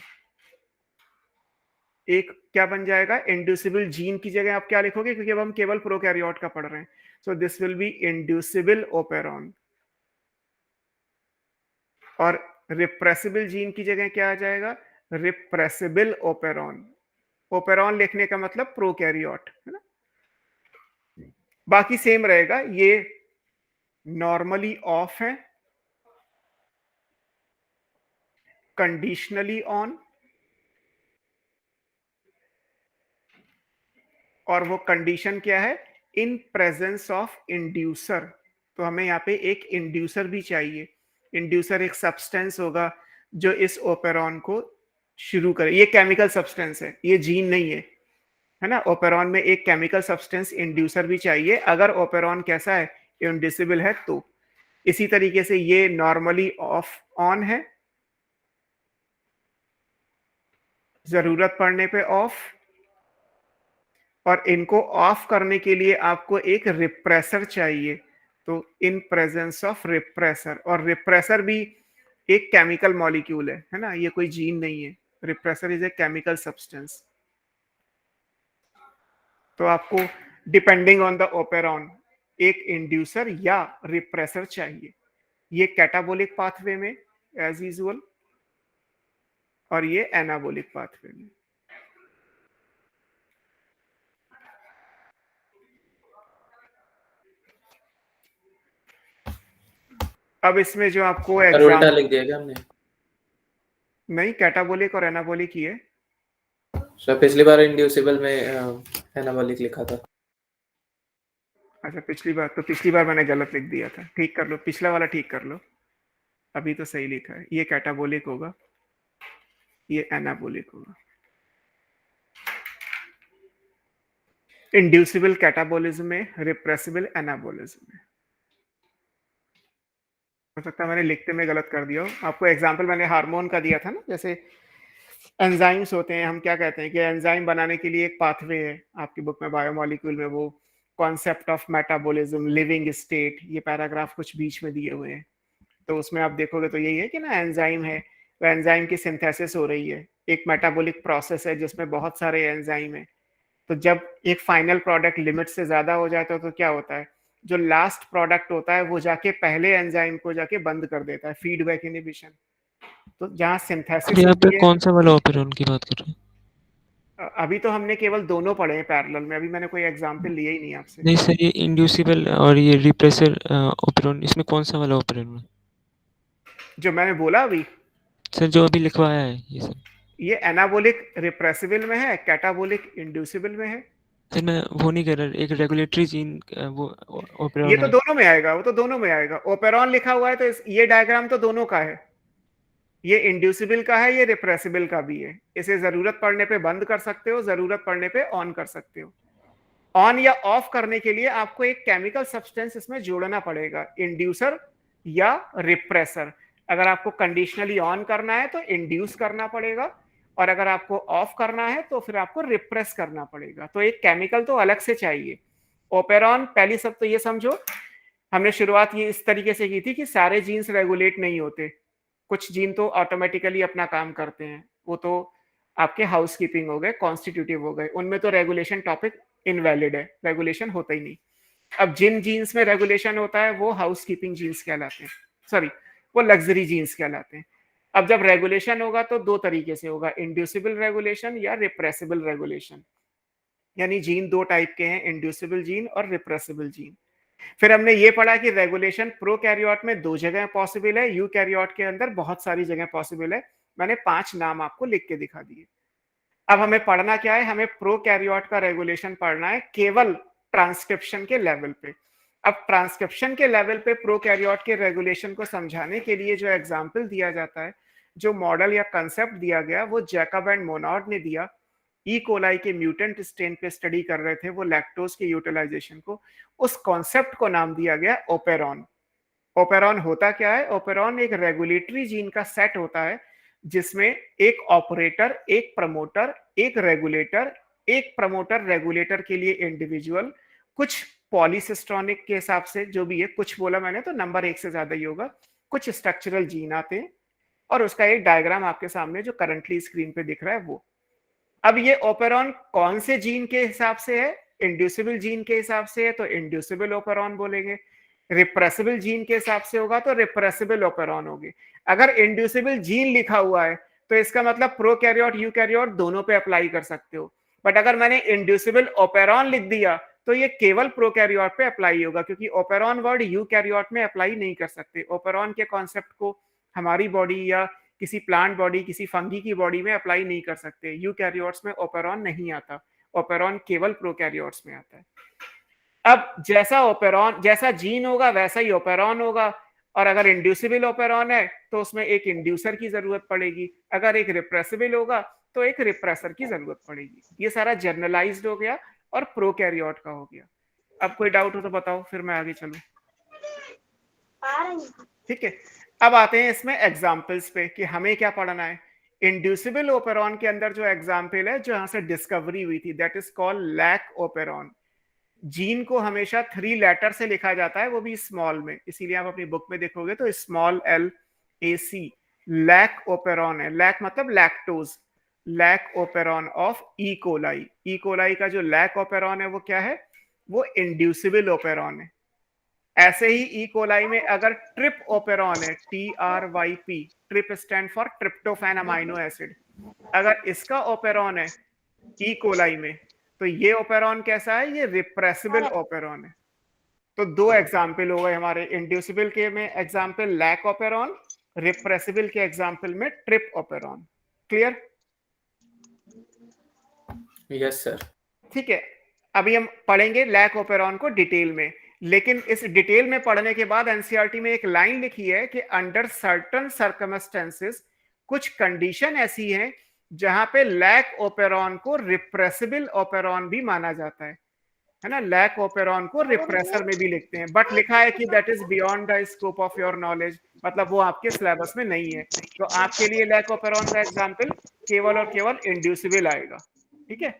एक क्या बन जाएगा, इंड्यूसिबल जीन की जगह आप क्या लिखोगे, क्योंकि अब हम केवल प्रोकैरियोट का पढ़ रहे हैं, so this will be inducible operon. और रिप्रेसिबल जीन की जगह क्या आ जाएगा, रिप्रेसिबल ओपेरॉन। ओपेरॉन लिखने का मतलब प्रोकैरियोट है ना, बाकी सेम रहेगा। ये नॉर्मली ऑफ है, कंडीशनली ऑन, और वो कंडीशन क्या है, इन प्रेजेंस ऑफ इंड्यूसर। तो हमें यहाँ पे एक इंड्यूसर भी चाहिए, इंड्यूसर एक सब्सटेंस होगा जो इस ओपेरॉन को शुरू करे, ये केमिकल सब्सटेंस है, ये जीन नहीं है ना। ओपेरॉन में एक केमिकल सब्सटेंस इंड्यूसर भी चाहिए, अगर ओपेरॉन कैसा है, इंडिसिबल है तो। इसी तरीके से ये नॉर्मली ऑफ ऑन है, जरूरत पड़ने पे ऑफ, और इनको ऑफ करने के लिए आपको एक रिप्रेसर चाहिए, तो इन प्रेजेंस ऑफ रिप्रेसर। और रिप्रेसर भी एक केमिकल मॉलिक्यूल है ना, ये कोई जीन नहीं है, repressor is a chemical substance. तो आपको डिपेंडिंग ऑन द ओपेरॉन एक इंड्यूसर या रिप्रेसर चाहिए, ये कैटाबोलिक पाथवे में एज यूजुअल, और ये एनाबोलिक पाथवे में। अब इसमें जो आपको सर एग्जाम, उल्टा लिख दिया क्या हमने? नहीं कैटाबोलिक और एनाबोलिक ही है। सर पिछली बार इंड्यूसिबल में एनाबॉलिक लिखा था। अच्छा पिछली बार मैंने गलत लिख दिया था, ठीक कर लो, पिछला वाला ठीक कर लो, अभी तो सही लिखा है, ये कैटाबोलिक होगा, ये एनाबोलिक होगा। इंड्यूसिबल कैटाबोलिज्म में, रिप्रेसिबल एनाबोलिज्म में। हो सकता है मैंने लिखते में गलत कर दिया हो। आपको एग्जांपल मैंने हार्मोन का दिया था ना, जैसे एंजाइम्स होते हैं, हम क्या कहते हैं कि एंजाइम बनाने के लिए एक पाथवे है, आपकी बुक में बायोमोलिक्यूल में वो concept of metabolism, living state, ये पैराग्राफ कुछ बीच में दिए हुए हैं। तो उसमें आप देखोगे तो यही है कि ना एंजाइम है, वो एंजाइम की सिंथेसिस हो रही है, एक मेटाबॉलिक प्रोसेस है जिसमें बहुत सारे एंजाइम है। तो जब एक फाइनल प्रोडक्ट लिमिट से ज्यादा हो जाता है तो क्या होता है, जो लास्ट प्रोडक्ट होता है वो जाके पहले एंजाइम को जाके बंद कर देता है, फीडबैक इनहिबिशन। तो जहाँ सर सिंथेसिस यहाँ पे होती है, कौन सा वाला ओपेरॉन की बात कर रहे हैं? अभी तो हमने केवल दोनों पढ़े हैं पैरेलल में, अभी मैंने कोई एग्जांपल लिया ही नहीं आपसे। नहीं सर, ये इंड्यूसिबल और ये रिप्रेसर ओपेरॉन, इसमें कौन सा वाला ओपेरॉन है? जो मैंने बोला अभी, सर जो अभी लिखवाया है ये सर। ये एनाबोलिक रिप्रेसिबल में है, कैटाबोलिक इंड्यूसिबल में है। सर मैं वो नहीं कर रहा, एक रेगुलेटरी जीन वो ये ओपेरॉन तो है। दोनों में आएगा, वो तो दोनों में आएगा। ओपेरॉन लिखा हुआ है तो ये डायग्राम तो दोनों का है, ये इंड्यूसिबल का है, ये रिप्रेसिबल का भी है। इसे जरूरत पड़ने पे बंद कर सकते हो, जरूरत पड़ने पे ऑन कर सकते हो। ऑन या ऑफ करने के लिए आपको एक केमिकल सब्सटेंस इसमें जोड़ना पड़ेगा, इंड्यूसर या रिप्रेसर। अगर आपको कंडीशनली ऑन करना है तो इंड्यूस करना पड़ेगा, और अगर आपको ऑफ करना है तो फिर आपको रिप्रेस करना पड़ेगा। तो एक केमिकल तो अलग से चाहिए। ओपेरॉन, पहली सब तो ये समझो, हमने शुरुआत ये इस तरीके से की थी कि सारे जीन्स रेगुलेट नहीं होते, कुछ जीन तो ऑटोमेटिकली अपना काम करते हैं, वो तो आपके हाउस कीपिंग हो गए, कॉन्स्टिट्यूटिव हो गए, उनमें तो रेगुलेशन टॉपिक इनवैलिड है, रेगुलेशन होता ही नहीं। अब जिन जीन्स में रेगुलेशन होता है वो हाउस कीपिंग जीन्स कहलाते हैं, सॉरी वो लग्जरी जीन्स कहलाते हैं। अब जब रेगुलेशन होगा तो दो तरीके से होगा, इंड्यूसिबल रेगुलेशन या रिप्रेसिबल रेगुलेशन। यानी जीन दो टाइप के हैं, इंड्यूसिबल जीन और रिप्रेसिबल जीन। फिर हमने ये पढ़ा कि रेगुलेशन प्रोकैरियोट में दो जगह पॉसिबल है, यूकैरियोट के अंदर बहुत सारी जगह पॉसिबल है। मैंने 5 नाम आपको लिख के दिखा दिए। अब हमें पढ़ना क्या है, हमें प्रोकैरियोट का रेगुलेशन पढ़ना है केवल ट्रांसक्रिप्शन के लेवल पे। अब ट्रांसक्रिप्शन के लेवल पे प्रोकैरियोट के रेगुलेशन को समझाने के लिए जो एग्जाम्पल दिया जाता है, जो मॉडल या कंसेप्ट दिया गया, वो जैकब एंड मोनार्ड ने दिया। ई कोलाई के म्यूटेंट स्ट्रेन पे स्टडी कर रहे थे वो लैक्टोज के यूटिलाइजेशन को, उस कॉन्सेप्ट को नाम दिया गया ओपेरॉन। ओपेरॉन होता क्या है, ओपेरॉन एक रेगुलेटरी जीन का सेट होता है जिसमें एक ऑपरेटर, एक प्रमोटर, एक रेगुलेटर, एक प्रमोटर रेगुलेटर के लिए इंडिविजुअल, कुछ पॉलीसिस्टोनिक के हिसाब से जो भी है, कुछ बोला मैंने तो नंबर एक से ज्यादा ही होगा, कुछ स्ट्रक्चरल जीन आते हैं, और उसका एक डायग्राम आपके सामने जो करंटली स्क्रीन पे दिख रहा है वो। अब ये ओपेरॉन कौन से जीन के हिसाब से है, इंड्यूसिबल जीन के हिसाब से है तो इंड्यूसिबल ओपेरॉन बोलेंगे, रिप्रेसिबल जीन के हिसाब से होगा तो रिप्रेसिबल ओपेरॉन होगी। अगर इंड्यूसिबल जीन लिखा हुआ है तो इसका मतलब प्रोकैरियोट यूकैरियोट दोनों पे अप्लाई कर सकते हो, बट अगर मैंने इंड्यूसिबल ओपेरॉन लिख दिया तो ये केवल प्रोकैरियोट पे अप्लाई होगा, क्योंकि ओपेरॉन वर्ड यूकैरियोट में अप्लाई नहीं कर सकते। ओपेरॉन के कॉन्सेप्ट को हमारी बॉडी या किसी प्लांट बॉडी, किसी फंगी की बॉडी में अप्लाई नहीं कर सकते। यूकैरियोट्स में ओपेरॉन नहीं आता, ओपेरॉन केवल प्रोकैरियोट्स में आता है। अब जैसा ओपेरॉन, जैसा जीन होगा वैसा ही ओपेरॉन होगा, और अगर इंड्यूसिबल ओपेरॉन है तो उसमें एक इंड्यूसर की जरूरत पड़ेगी, अगर एक रिप्रेसिबल होगा तो एक रिप्रेसर की जरूरत पड़ेगी। ये सारा जर्नलाइज्ड हो गया और प्रोकैरियोट का हो गया। अब कोई डाउट हो तो बताओ, फिर मैं आगे चलूं। ठीक है, अब आते हैं इसमें एग्जाम्पल्स पे कि हमें क्या पढ़ना है। इंड्यूसिबल ओपेरॉन के अंदर जो एग्जाम्पल है, जो यहाँ से डिस्कवरी हुई थी, that is called lac operon. Gene को हमेशा 3 लेटर से लिखा जाता है, वो भी स्मॉल में, इसीलिए आप अपनी बुक में देखोगे तो small l a c, lac operon है। लैक मतलब lactose, lac operon of E coli. E coli का जो लैक ओपेरॉन है वो क्या है, वो इंड्यूसिबल ओपेरॉन है। ऐसे ही ई कोलाई में अगर ट्रिप ओपेरॉन है, TRYP, trip stand for tryptophan amino acid, अगर इसका ओपेरॉन है ई कोलाई में तो ये ओपेरॉन कैसा है, ये रिप्रेसिबल ओपेरॉन है। तो दो एग्जाम्पल हो गए हमारे, इंड्यूसिबल के में एग्जाम्पल लैक ओपेरॉन, रिप्रेसिबल के एग्जाम्पल में trip operon. Clear? Yes sir. ठीक है, अभी हम पढ़ेंगे लैक ओपेरॉन को डिटेल में, लेकिन इस डिटेल में पढ़ने के बाद एनसीईआरटी में एक लाइन लिखी है कि अंडर सर्टन सर्कमस्टेंसेस, कुछ कंडीशन ऐसी हैं जहां पे लैक ओपेरॉन को रिप्रेसिबल ओपेरॉन भी माना जाता है। है ना, लैक ओपेरॉन को रिप्रेसर में भी लिखते हैं, बट लिखा है कि that is beyond the scope of your knowledge, मतलब वो आपके सिलेबस में नहीं है। तो आपके लिए लैक ओपेरॉन का एग्जाम्पल केवल और केवल इंड्यूसिबल आएगा। ठीक है,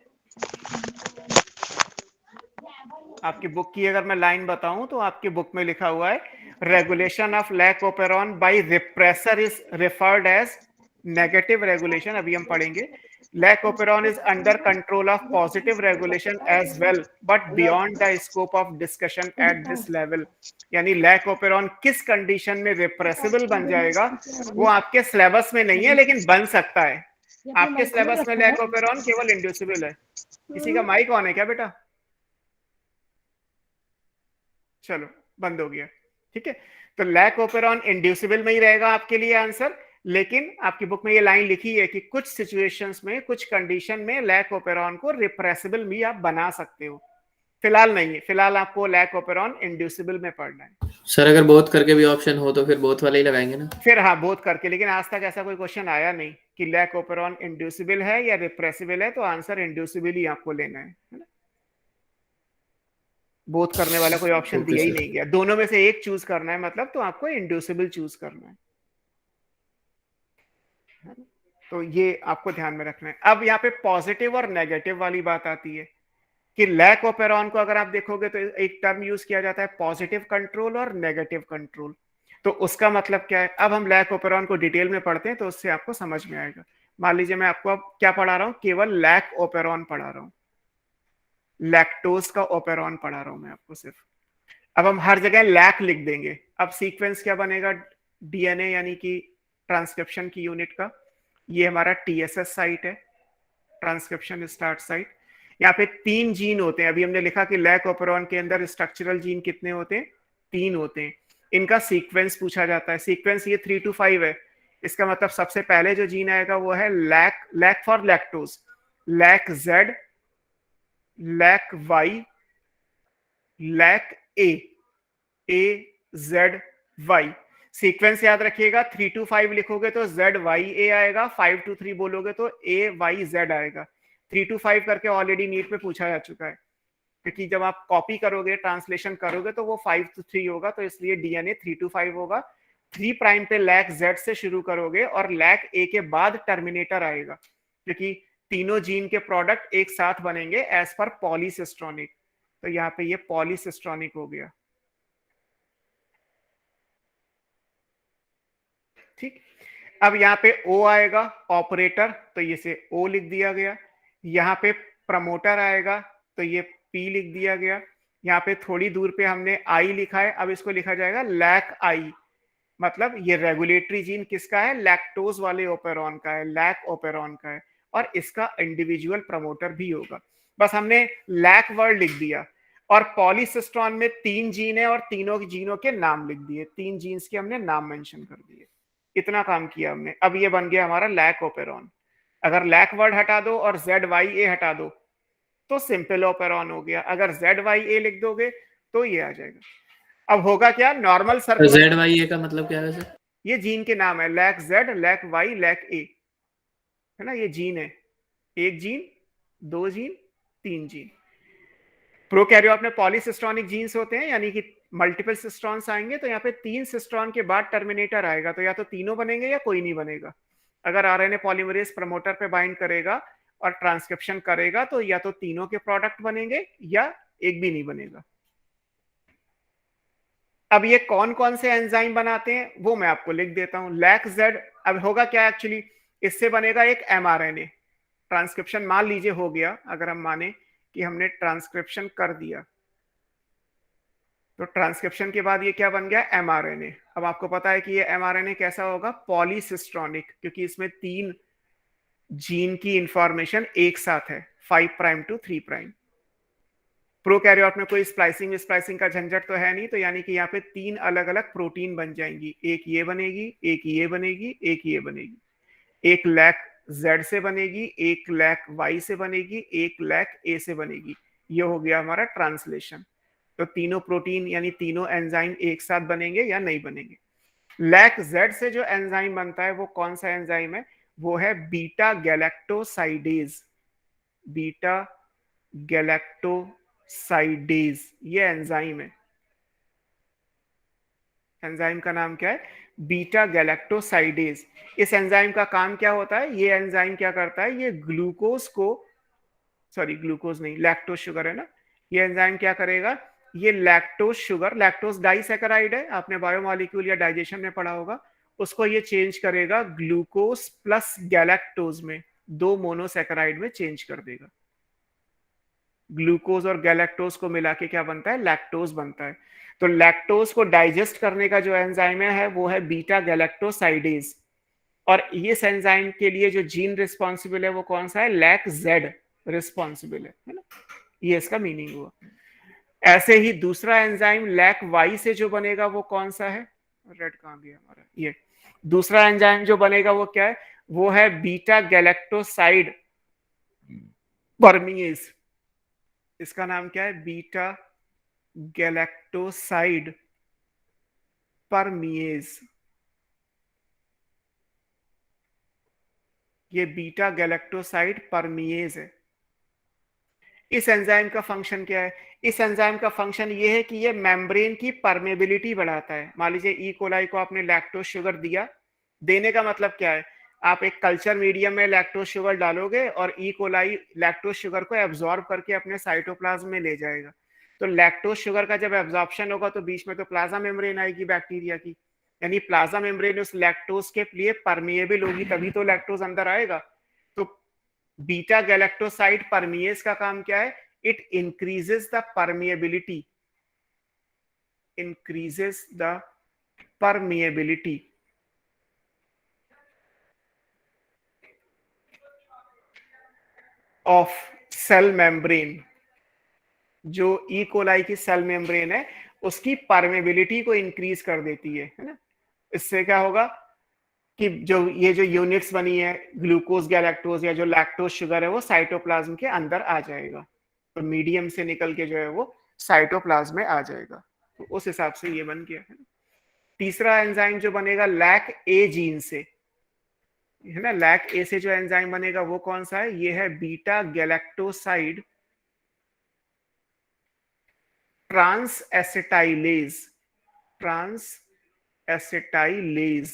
आपकी बुक की अगर मैं लाइन बताऊं तो आपकी बुक में लिखा हुआ है regulation of lac operon by repressor is referred as negative regulation. अभी हम पढ़ेंगे lac operon is under control of positive regulation as well but beyond the scope of discussion at this level. यानी lac operon किस condition में repressible बन जाएगा वो आपके सिलेबस में नहीं है, लेकिन बन सकता है। आपके सिलेबस में लैक ओपेरॉन केवल इंड्यूसिबल है। किसी का माइक ऑन है क्या बेटा? चलो बंद हो गया। ठीक है, तो लैक ओपेरॉन इंड्यूसिबल में ही रहेगा आपके लिए आंसर, लेकिन आपकी बुक में ये लाइन लिखी है कि कुछ सिचुएशंस में, कुछ कंडीशन में लैक ओपेरॉन को रिप्रेसिबल भी आप बना सकते हो। फिलहाल नहीं है, फिलहाल आपको लैक ओपेरॉन इंड्यूसिबल में पढ़ना है। सर अगर बोथ करके भी ऑप्शन हो तो फिर बोथ वाले ही लगाएंगे ना? फिर हाँ, बोथ करके, लेकिन आज तक ऐसा कोई क्वेश्चन आया नहीं कि लैक ओपेरॉन इंड्यूसिबल है या रिप्रेसिबल है, तो आंसर इंड्यूसिबल ही आपको लेना है ना? बोथ करने वाला कोई ऑप्शन ओके दिया ही सर। नहीं गया, दोनों में से एक चूज करना है, मतलब तो आपको इंड्यूसिबल चूज करना है। तो ये आपको ध्यान में रखना है। अब यहाँ पे पॉजिटिव और नेगेटिव वाली बात आती है कि लैक ओपेरॉन को अगर आप देखोगे तो एक टर्म यूज किया जाता है पॉजिटिव कंट्रोल और नेगेटिव कंट्रोल। तो उसका मतलब क्या है? अब हम लैक ओपेरॉन को डिटेल में पढ़ते हैं तो उससे आपको समझ में आएगा। मान लीजिए मैं आपको अब क्या पढ़ा रहा हूं, केवल लैक ओपेरॉन पढ़ा रहा हूं, लैक्टोज का ओपेरॉन पढ़ा रहा हूं मैं आपको सिर्फ। अब हम हर जगह लैक लिख देंगे। अब सीक्वेंस क्या बनेगा? डीएनए यानी कि ट्रांसक्रिप्शन की यूनिट का, ये हमारा टीएसएस साइट है, ट्रांसक्रिप्शन स्टार्ट साइट। यहाँ पे 3 जीन होते हैं। अभी हमने लिखा कि लैक ओपेरॉन के अंदर स्ट्रक्चरल जीन कितने होते हैं? 3 होते हैं। इनका सीक्वेंस पूछा जाता है। सीक्वेंस ये 3 to 5 है। इसका मतलब सबसे पहले जो जीन आएगा वो है lac, lac for lactose, lac Z, lac Y, lac a, a z y. Sequence याद रखिएगा, 3 to 5 लिखोगे तो जेड वाई ए आएगा, 5 to 3 बोलोगे तो ए वाई जेड आएगा। 3 to 5 करके ऑलरेडी नीट में पूछा जा चुका है, क्योंकि जब आप कॉपी करोगे, ट्रांसलेशन करोगे तो वो 5 to 3 होगा, तो इसलिए डीएनए 3 to 5 होगा। 3 प्राइम पे लैक जेड से शुरू करोगे और लैक ए के बाद टर्मिनेटर आएगा, क्योंकि तीनों जीन के प्रोडक्ट एक साथ बनेंगे एज पर पॉलीसिस्ट्रॉनिक। तो यहाँ पे ये पॉलीसिस्ट्रॉनिक हो गया। ठीक, अब यहाँ पे ओ आएगा ऑपरेटर, तो ये से ओ लिख दिया गया। यहाँ पे प्रमोटर आएगा तो ये पी लिख दिया गया। यहाँ पे थोड़ी दूर पे हमने आई लिखा है, अब इसको लिखा जाएगा लैक आई, मतलब ये रेगुलेटरी जीन किसका है? लैक्टोज वाले ओपेरॉन का है, लैक ओपेरॉन का है, और इसका इंडिविजुअल प्रमोटर भी होगा। बस हमने लैक वर्ड लिख दिया, और पॉलीसिस्ट्रॉन में 3 जीन है और तीनों जीनों के नाम लिख दिए, 3 जीन्स के हमने नाम मेंशन कर दिए। इतना काम किया हमने। अब ये बन गया हमारा लैक ओपेरॉन। अगर लैक वर्ड हटा दो और जेड वाई ए हटा दो तो सिंपल ओपेरॉन हो गया। अगर जेड वाई ए लिख दोगे तो ये आ जाएगा। अब होगा क्या? नॉर्मल तो सर्कुलर, जेड वाई ए का मतलब क्या है सर? ये जीन के नाम है, lac Z, lac Y, lac A, है ना, ये जीन है। एक जीन, 2 जीन, 3 जीन। प्रोकैरियोट में पॉलीसिस्ट्रॉनिक जीन्स होते हैं, यानी कि मल्टीपल सिस्ट्रॉन्स आएंगे, तो यहाँ पे 3 सिस्ट्रॉन के बाद टर्मिनेटर आएगा, तो या तो तीनों बनेंगे या कोई नहीं बनेगा। अगर आरएनए पॉलीमरेज प्रमोटर पे बाइंड करेगा और ट्रांसक्रिप्शन करेगा तो या तो तीनों के प्रोडक्ट बनेंगे या एक भी नहीं बनेगा। अब ये कौन कौन से एंजाइम बनाते हैं वो मैं आपको लिख देता हूं। लैक जेड, अब होगा क्या एक्चुअली, इससे बनेगा एक एमआरएनए। ट्रांसक्रिप्शन मान लीजिए हो गया, अगर हम माने कि हमने ट्रांसक्रिप्शन कर दिया, तो ट्रांसक्रिप्शन के बाद ये क्या बन गया? एमआरएनए। अब आपको पता है कि ये एमआरएनए कैसा होगा? पॉलीसिस्ट्रॉनिक, क्योंकि इसमें 3 जीन की इंफॉर्मेशन एक साथ है, 5 प्राइम टू 3 प्राइम। प्रोकैरियोट में कोई स्प्लाइसिंग स्प्लाइसिंग का झंझट तो है नहीं, तो यानी कि यहाँ पे 3 अलग अलग प्रोटीन बन जाएंगी, एक ये बनेगी, एक ये बनेगी, एक ये बनेगी। एक लैक जेड से बनेगी, एक लैक वाई से बनेगी, एक लैक ए से बनेगी। ये हो गया हमारा ट्रांसलेशन। तो तीनों प्रोटीन यानी तीनों एंजाइम एक साथ बनेंगे या नहीं बनेंगे। लैक जेड से जो एंजाइम बनता है वो कौन सा एंजाइम है? वो है बीटा गैलेक्टोसाइडेज। बीटा गैलेक्टोसाइडेज साइडेज, ये एंजाइम है। एंजाइम का नाम क्या है? Beta galactosidase. इस एंजाइम का काम क्या होता है? ये एंजाइम क्या करता है? ये ग्लूकोज को, सॉरी ग्लूकोज नहीं, लैक्टोज शुगर है ना, ये एंजाइम क्या करेगा? ये लैक्टोज शुगर, लैक्टोज डाइसैकेराइड है, आपने बायोमोलिक्यूल या डाइजेशन में पढ़ा होगा, उसको ये चेंज करेगा ग्लूकोज प्लस गैलेक्टोज में, दो मोनोसैकेराइड में चेंज कर देगा। ग्लूकोज और गैलेक्टोज को मिला के क्या बनता है? लैक्टोज बनता है। तो लैक्टोज को डाइजेस्ट करने का जो एंजाइम है वो है बीटा गैलेक्टोसाइडेज। और इस एंजाइम के लिए जो जीन रिस्पॉन्सिबल है वो कौन सा है? लैक जेड रिस्पॉन्सिबल है ना, ये इसका मीनिंग हुआ। ऐसे ही दूसरा एंजाइम लैक वाई से जो बनेगा वो कौन सा है? रेड कहां गया हमारा? ये दूसरा एंजाइम जो बनेगा वो क्या है? वो है बीटा गैलेक्टोसाइड परमीएज। इसका नाम क्या है? Beta galactoside परमीएज। ये बीटा गैलेक्टोसाइड परमीएज है। इस एंजाइम का फंक्शन क्या है? इस एंजाइम का फंक्शन ये है कि ये मेम्ब्रेन की परमेबिलिटी बढ़ाता है। मान लीजिए ई कोलाई को आपने लैक्टोज शुगर दिया, देने का मतलब क्या है? आप एक कल्चर मीडियम में लैक्टोज शुगर डालोगे और ई कोलाई लैक्टोज शुगर को एब्जॉर्ब करके अपने साइटोप्लाज्म में ले जाएगा। तो लैक्टोज शुगर का जब एब्जॉर्प्शन होगा तो बीच में तो प्लाज्मा मेम्ब्रेन आएगी बैक्टीरिया की, यानी प्लाज्मा मेम्ब्रेन उस लैक्टोज के लिए परमिएबल होगी, तभी तो लैक्टोज अंदर आएगा। तो बीटा गैलेक्टोसाइड परमिएज का काम क्या है? It increases the permeability, increases the permeability of cell membrane. जो ई कोलाई की सेल मेम्ब्रेन है उसकी परमेबिलिटी को इंक्रीज कर देती है ना। इससे क्या होगा कि जो ये जो यूनिट्स बनी है ग्लूकोज गैलेक्टोज या जो लैक्टोज शुगर है वो साइटोप्लाज्म के अंदर आ जाएगा, तो मीडियम से निकल के जो है वो साइटोप्लाज्म में आ जाएगा। तो उस हिसाब से ये बन गया है। तीसरा एंजाइम जो बनेगा लैक ए जीन से, है ना, लैक ए से जो एंजाइम बनेगा वो कौन सा है? ये है beta galactoside trans acetylase. Trans acetylase,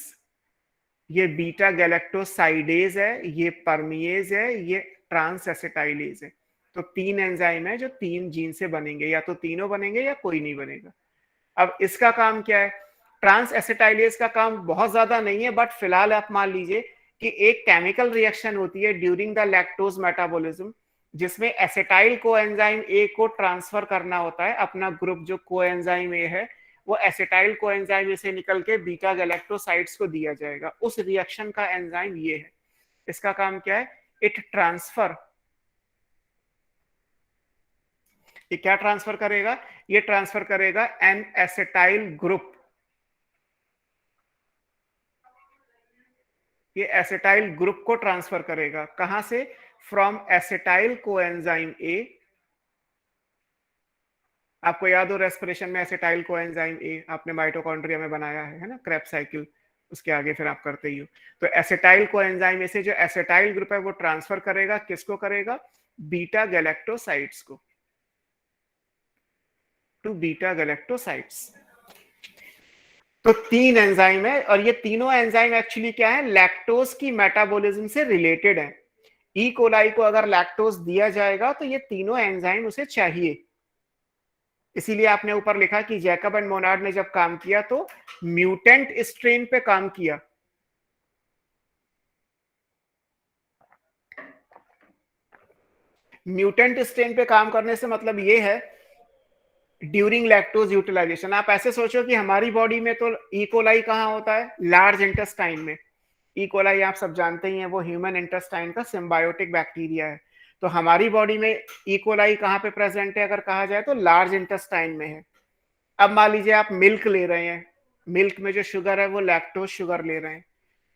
ये बीटा गैलेक्टोसाइडेज है, ये परमिएज है, ये ट्रांस एसिटाइलेज है। तो तीन एंजाइम है जो तीन जीन से बनेंगे, या तो तीनों बनेंगे या कोई नहीं बनेगा। अब इसका काम क्या है? ट्रांस एसिटाइलेज का काम बहुत ज्यादा नहीं है, बट फिलहाल आप मान लीजिए कि एक केमिकल रिएक्शन होती है ड्यूरिंग द लैक्टोज मेटाबॉलिज्म, जिसमें एसिटाइल कोएंजाइम ए को ट्रांसफर करना होता है। अपना ग्रुप जो कोएंजाइम ए है वो एसिटाइल कोएंजाइम से निकल के बीटा गैलेक्टोसाइड्स को दिया जाएगा। उस रिएक्शन का एंजाइम ये है। इसका काम क्या है? इट ट्रांसफर, ये क्या ट्रांसफर करेगा? ये ट्रांसफर करेगा एन एसिटाइल ग्रुप, ये एसिटाइल ग्रुप को ट्रांसफर करेगा। कहां से? From acetyl coenzyme A. आपको याद हो रेस्पिरेशन में एसिटाइल कोएंजाइम ए आपने माइटोकॉन्ड्रिया में बनाया है ना, क्रेब्स साइकिल, उसके आगे फिर आप करते ही हो। तो एसिटाइल कोएंजाइम ए से जो एसिटाइल ग्रुप है वो ट्रांसफर करेगा, किसको करेगा? बीटा गैलेक्टोसाइड्स को, टू बीटा गैलेक्टोसाइड्स। तो तीन एंजाइम है और ये तीनों एंजाइम एक्चुअली क्या है? लैक्टोज की मेटाबॉलिज्म से रिलेटेड है। ई कोलाई को अगर लैक्टोज दिया जाएगा तो ये तीनों एंजाइम उसे चाहिए। इसीलिए आपने ऊपर लिखा कि जैकब एंड मोनार्ड ने जब काम किया तो म्यूटेंट स्ट्रेन पे काम किया। म्यूटेंट स्ट्रेन पे काम करने से मतलब ये है ड्यूरिंग लैक्टोज यूटिलाइजेशन। आप ऐसे सोचो कि हमारी बॉडी में तो ई कोलाई कहाँ होता है? लार्ज इंटेस्टाइन में। ई कोलाई आप सब जानते ही हैं वो ह्यूमन इंटेस्टाइन का सिम्बायोटिक बैक्टीरिया है। तो हमारी बॉडी में ई कोलाई कहाँ पे प्रेजेंट है अगर कहा जाए तो लार्ज इंटेस्टाइन में है। अब मान लीजिए आप मिल्क ले रहे हैं, मिल्क में जो शुगर है वो लैक्टोज शुगर ले रहे हैं,